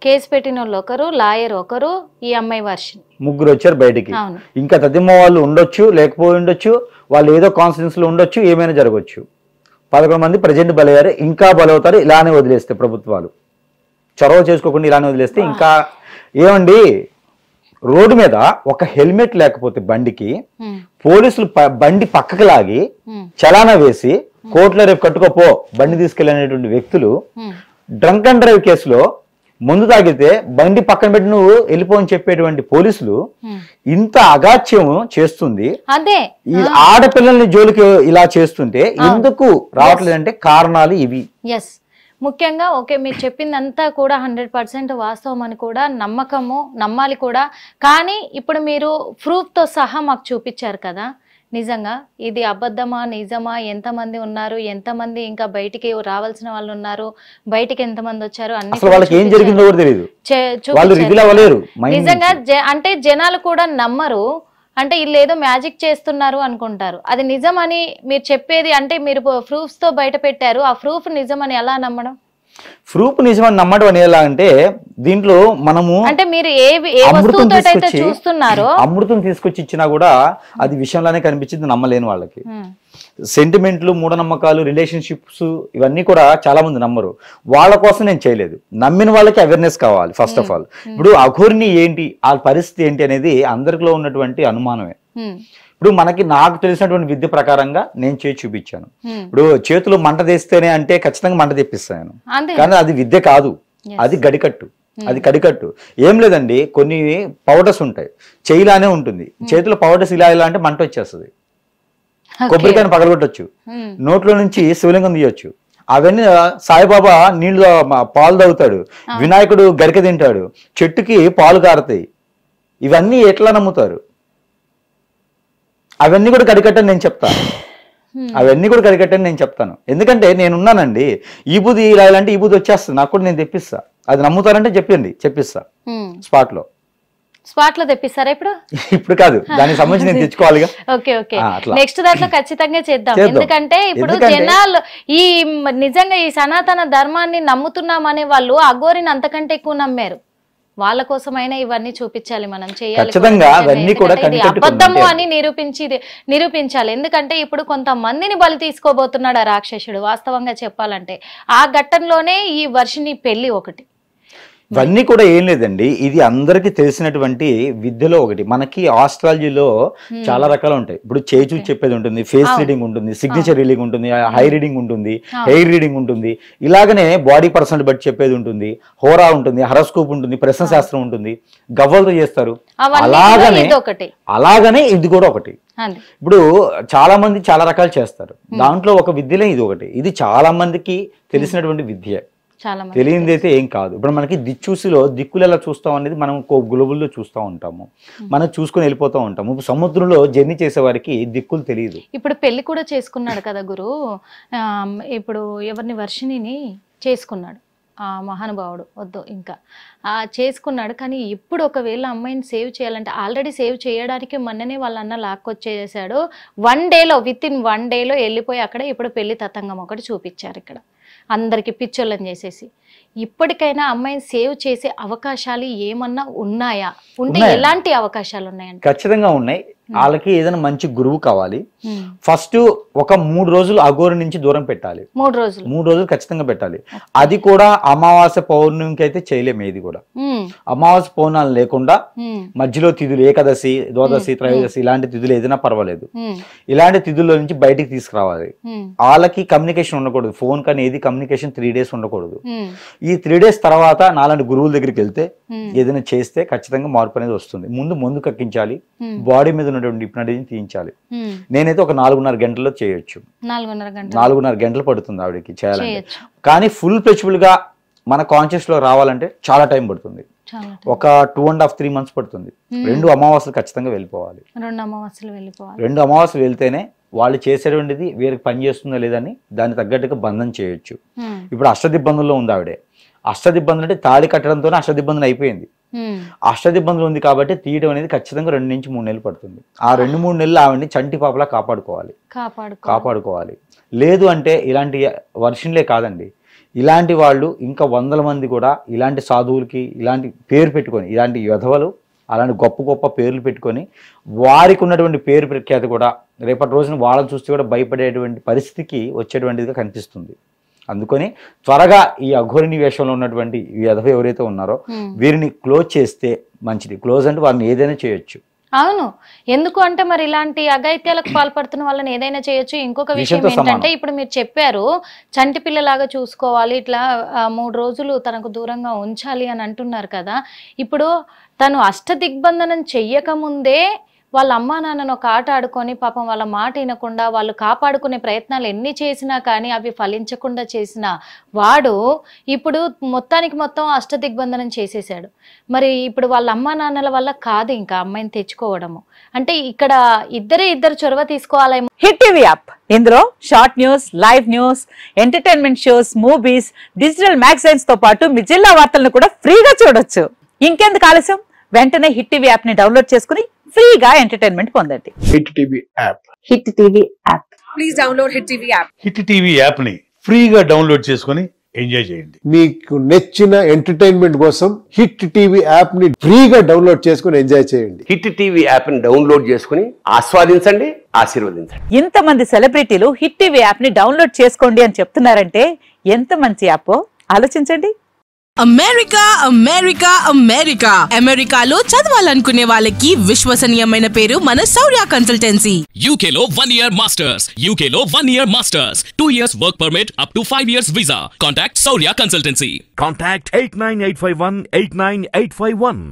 కేసు పెట్టిన వాళ్ళు ఒకరు, లాయర్ ఒకరు, ఈ అమ్మాయి వర్షిణి, 3 వచ్చారు బయటికి. ఇంకా తదిమ్మ వాళ్ళు ఉండొచ్చు, లేకపోయి ఉండొచ్చు, వాళ్ళు ఏదో కాన్ఫిడెన్స్ లో ఉండొచ్చు, ఏమైనా జరగవచ్చు. 11 మంది ప్రజెంట్ బలయ్యారు, ఇంకా బలవుతారు. ఇలానే వదిలేస్తే ప్రభుత్వాలు చొరవ చేసుకోకుండా ఇలానే వదిలేస్తే ఇంకా ఏమండి, రోడ్డు మీద ఒక హెల్మెట్ లేకపోతే బండికి పోలీసులు బండి పక్కకు లాగి చలానా వేసి కోర్టులో రేపు కట్టుకోపో బండి తీసుకెళ్ళినటువంటి వ్యక్తులు, డ్రంక్ అండ్ డ్రైవ్ కేసులో మందు తాగితే బండి పక్కన పెట్టి నువ్వు వెళ్ళిపోని చెప్పేటువంటి పోలీసులు ఇంత అగాత్యం చేస్తుంది. అదే ఈ ఆడపిల్లల్ని జోలికి ఇలా చేస్తుంటే ఎందుకు రావట్లేదంటే కారణాలు ఇవి. ఎస్, ముఖ్యంగా ఓకే మీరు చెప్పిందంతా కూడా 100% వాస్తవం అని కూడా నమ్మాలి కూడా. కానీ ఇప్పుడు మీరు ప్రూఫ్తో సహా మాకు చూపించారు కదా, నిజంగా ఇది అబద్ధమా నిజమా, ఎంతమంది ఉన్నారు, ఎంతమంది ఇంకా బయటికి రావాల్సిన వాళ్ళు ఉన్నారు, బయటికి ఎంతమంది వచ్చారు, అన్ని నిజంగా అంటే జనాలు కూడా నమ్మరు, అంటే వీళ్ళు ఏదో మ్యాజిక్ చేస్తున్నారు అనుకుంటారు. అది నిజమని మీరు చెప్పేది, అంటే మీరు ప్రూఫ్స్ తో బయట పెట్టారు, ఆ ప్రూఫ్ నిజమని ఎలా నమ్మడం? ప్రూఫ్ నిజమని నమ్మడం అని ఎలా అంటే, దీంట్లో మనము అంటే మీరు ఏ వస్తువుతో అయితే చూస్తున్నారో అమృతం తీసుకొచ్చి ఇచ్చినా కూడా అది విషయంలోనే కనిపించింది, నమ్మలేని వాళ్ళకి. సెంటిమెంట్లు, మూఢనమ్మకాలు, రిలేషన్షిప్స్ ఇవన్నీ కూడా చాలా మంది నమ్మరు. వాళ్ళ కోసం నేను చేయలేదు, నమ్మిన వాళ్ళకి అవేర్నెస్ కావాలి ఫస్ట్ ఆఫ్ ఆల్. ఇప్పుడు అఘోరిని ఏంటి, ఆ పరిస్థితి ఏంటి అనేది అందరిలో ఉన్నటువంటి అనుమానమే. ఇప్పుడు నాకు తెలిసినటువంటి విద్య ప్రకారంగా నేను చేసి చూపించాను. ఇప్పుడు చేతులు మంట తెస్తేనే అంటే ఖచ్చితంగా మంట తెప్పిస్తాను, కానీ అది విద్య కాదు, అది గడికట్టు. అది కడికట్టు. ఏం లేదండి, కొన్ని పౌడర్స్ ఉంటాయి, చెయ్యిలానే ఉంటుంది, చేతిలో పౌడర్స్ ఇలా ఇలా అంటే మంట వచ్చేస్తుంది. కొబ్బరికాయను పగలగొట్టచ్చు, నోట్లో నుంచి శివలింగం తీయొచ్చు. అవన్నీ సాయిబాబా నీళ్లు పాలు తాగుతాడు, వినాయకుడు గరిక తింటాడు, చెట్టుకి పాలు కారుతాయి. ఇవన్నీ ఎట్లా నమ్ముతారు? అవన్నీ కూడా కడికట్టని నేను చెప్తాను, అవన్నీ కూడా కడికట్టని నేను చెప్తాను. ఎందుకంటే నేనున్నానండి. ఈ బుద్ధి ఇలా ఇలాంటి ఈ బుద్ధి వచ్చేస్తుంది నాకు కూడా, నేను తెప్పిస్తా. అది నమ్ముతారంటే చెప్పిస్తా స్పాట్ లో తెప్పిస్తారా ఇప్పుడు? ఇప్పుడు కాదు, దానికి సంబంధించి నేను తెచ్చుకోవాలిగా. ఓకే ఓకే, నెక్స్ట్ దాంట్లో ఖచ్చితంగా చేద్దాం. ఎందుకంటే ఇప్పుడు జనాలు ఈ నిజంగా ఈ సనాతన ధర్మాన్ని నమ్ముతున్నామనే వాళ్ళు అఘోరిని అంతకంటే ఎక్కువ నమ్మారు. వాళ్ళ కోసమైనా ఇవన్నీ చూపించాలి, మనం చేయాలి. అబద్ధము అని నిరూపించాలి. ఎందుకంటే ఇప్పుడు కొంతమందిని బలి తీసుకోబోతున్నాడు ఆ రాక్షసుడు. వాస్తవంగా చెప్పాలంటే ఆ ఘట్టంలోనే ఈ వర్షిని పెళ్లి ఒకటి. ఇవన్నీ కూడా ఏం లేదండి, ఇది అందరికి తెలిసినటువంటి విద్యలో ఒకటి. మనకి ఆస్ట్రాలజీలో చాలా రకాలు ఉంటాయి. ఇప్పుడు చేచు చెప్పేది ఉంటుంది, ఫేస్ రీడింగ్ ఉంటుంది, సిగ్నేచర్ రీడింగ్ ఉంటుంది, హై రీడింగ్ ఉంటుంది, హెయిర్ రీడింగ్ ఉంటుంది. ఇలాగనే బాడీ పర్సనల్ బట్టి చెప్పేది ఉంటుంది, హోరా ఉంటుంది, హరస్కోప్ ఉంటుంది, ప్రశ్న శాస్త్రం ఉంటుంది, గవ్వలతో చేస్తారు. అలాగనే ఇది కూడా ఒకటి. ఇప్పుడు చాలా మంది చాలా రకాలు చేస్తారు, దాంట్లో ఒక విద్యలే ఇది ఒకటి. ఇది చాలా మందికి తెలిసినటువంటి విద్య, తెలియనిది అయితే ఏం కాదు. ఇప్పుడు మనకి దిక్చూసిలో దిక్కులు ఎలా చూస్తాం అనేది మనం గ్లోబుల్లో చూస్తూ ఉంటాము, మనం చూసుకొని వెళ్ళిపోతూ ఉంటాము. ఇప్పుడు సముద్రంలో జర్నీ చేసే వారికి దిక్కులు తెలియదు. ఇప్పుడు పెళ్లి కూడా చేసుకున్నాడు కదా గురు, ఇప్పుడు ఎవరిని వర్షిణిని చేసుకున్నాడు ఆ మహానుభావుడు, వద్దు ఇంకా చేసుకున్నాడు. కానీ ఇప్పుడు ఒకవేళ అమ్మాయిని సేవ్ చేయాలంటే ఆల్రెడీ సేవ్ చేయడానికి మొన్ననే వాళ్ళ అన్న లాక్కొచ్చేసాడు. 1 డేలో విత్ ఇన్ 1 డేలో వెళ్ళిపోయి అక్కడ ఇప్పుడు పెళ్లి తతంగం ఒకటి చూపించారు ఇక్కడ అందరికి పిచ్చోళ్ళని చేసేసి. ఇప్పటికైనా అమ్మాయిని సేవ్ చేసే అవకాశాలు ఏమన్నా ఉన్నాయా? ఉంటే ఎలాంటి అవకాశాలు ఉన్నాయండి? ఖచ్చితంగా ఉన్నాయి. వాళ్ళకి ఏదైనా మంచి గురువు కావాలి. ఫస్ట్ ఒక 3 రోజులు అఘోరి నుంచి దూరం పెట్టాలి. 3 రోజులు ఖచ్చితంగా పెట్టాలి. అది కూడా అమావాస్య పౌర్ణమికి అయితే చేయలేము. ఏది కూడా అమావాస్య పౌర్ణాలు లేకుండా మధ్యలో తిథులు, ఏకాదశి, ద్వాదశి, త్రయోదశి ఇలాంటి తిథులు ఏదైనా పర్వాలేదు. ఇలాంటి తిథుల్లో నుంచి బయటికి తీసుకురావాలి. వాళ్ళకి కమ్యూనికేషన్ ఉండకూడదు, ఫోన్ కానీ ఏది కమ్యూనికేషన్ 3 డేస్ ఉండకూడదు. ఈ 3 డేస్ తర్వాత నాలాంటి గురువుల దగ్గరికి వెళ్తే ఏదైనా చేస్తే ఖచ్చితంగా మార్పు అనేది వస్తుంది. ముందు కక్కించాలి, బాడీ మీద ఉన్నటువంటి తీయించాలి. నేనైతే ఒక 4.5 గంటల్లో చేయొచ్చు. 4.5 గంటలు పడుతుంది ఆవిడకి చేయాలంటే. కానీ ఫుల్ ఫ్లెక్సిబుల్ గా మన కాన్షియస్ లో రావాలంటే చాలా టైం పడుతుంది. ఒక 2.5-3 months పడుతుంది. 2 అమావాస్యలు ఖచ్చితంగా వెళ్ళిపోవాలి. 2 అమావాస్యలు వెళ్తేనే వాళ్ళు చేసేటువంటిది వీరికి పని చేస్తుందా లేదని దాన్ని తగ్గట్టుగా బంధం చేయొచ్చు. ఇప్పుడు అష్టదిబ్బందుల్లో ఉంది ఆవిడే. అష్టదిబ్బందులు అంటే తాళి కట్టడంతోనే అష్టదిబ్బందులు అయిపోయింది. అష్టదిబ్బందులు ఉంది కాబట్టి తీయడం అనేది ఖచ్చితంగా 2 నుంచి 3 నెలలు పడుతుంది. ఆ 2-3 నెలలు ఆవిడని చంటి పాపలా కాపాడుకోవాలి. లేదు అంటే ఇలాంటి వర్షన్లే కాదండి, ఇలాంటి వాళ్ళు ఇంకా 100 మంది కూడా ఇలాంటి సాధువులకి ఇలాంటి పేరు పెట్టుకొని, ఇలాంటి యధవలు అలాంటి గొప్ప గొప్ప పేర్లు పెట్టుకొని వారికి ఉన్నటువంటి పేరు ప్రఖ్యాతి కూడా రేపటి రోజున వాళ్ళని చూస్తే కూడా భయపడేటువంటి పరిస్థితికి వచ్చేటువంటిదిగా కనిపిస్తుంది. అందుకని త్వరగా ఈ అఘోరిని వేషంలో ఉన్నటువంటి ఈ యధవ ఎవరైతే ఉన్నారో వీరిని క్లోజ్ చేస్తే మంచిది. క్లోజ్ అంటే వారిని ఏదైనా చేయొచ్చు. అవును, ఎందుకు అంటే మరి ఇలాంటి అఘాయిత్యాలకు పాల్పడుతున్న వాళ్ళని ఏదైనా చేయొచ్చు. ఇంకొక విషయం ఏంటంటే ఇప్పుడు మీరు చెప్పారు చంటి పిల్లలాగా చూసుకోవాలి, ఇట్లా 3 రోజులు తనకు దూరంగా ఉంచాలి అని అంటున్నారు కదా. ఇప్పుడు తను అష్టదిగ్బంధనం చెయ్యక ముందే వాళ్ళ అమ్మా నాన్నను ఒక ఆట ఆడుకొని పాపం వాళ్ళ మాట వినకుండా వాళ్ళు కాపాడుకునే ప్రయత్నాలు ఎన్ని చేసినా కానీ అవి ఫలించకుండా చేసిన వాడు ఇప్పుడు మొత్తం అష్టదిగ్బంధనం చేసేసాడు. మరి ఇప్పుడు వాళ్ళ అమ్మా నాన్నల వల్ల కాదు ఇంకా అమ్మాయిని తెచ్చుకోవడము అంటే ఇక్కడ ఇద్దరు చొరవ తీసుకోవాలేమో. హిట్ టీవీ యాప్, ఇందులో short news, live news, entertainment shows, movies, digital magazines తో పాటు మీ జిల్లా వార్తలను కూడా ఫ్రీగా చూడొచ్చు. ఇంకెందుకు ఆలస్యం, వెంటనే హిట్ టీవీ యాప్ ని డౌన్లోడ్ చేసుకుని ఫ్రీగా ఎంటర్టైన్మెంట్ పొందండి. Hit TV app. Hit TV app. Please download hit TV app. Hit TV app ని ఫ్రీగా డౌన్లోడ్ చేసుకుని ఎంజాయ్ చేయండి. మీకు నచ్చిన ఎంటర్టైన్మెంట్ కోసం హిట్ టీవీ యాప్ ని ఫ్రీగా డౌన్లోడ్ చేసుకుని ఎంజాయ్ చేయండి. హిట్ టీవీ యాప్ ని డౌన్లోడ్ చేసుకుని ఆస్వాదించండి, ఆశీర్వదించండి. ఇంతమంది సెలబ్రిటీలు హిట్ టీవీ యాప్ ని డౌన్లోడ్ చేసుకోండి అని చెప్తున్నారంటే ఎంత మంచి యాప్ ఆలోచించండి. అమెరికా అమెరికా అమెరికా అమెరికాలో చదవాలనుకునే వాళ్ళకి విశ్వసనీయమైన పేరు మన శౌర్య కన్సల్టెన్సీ. UK లో 1 year masters, UK లో 1 year masters, 2 years work permit up to 5 years visa. Contact Saurya Consultancy. Contact 89851 89851.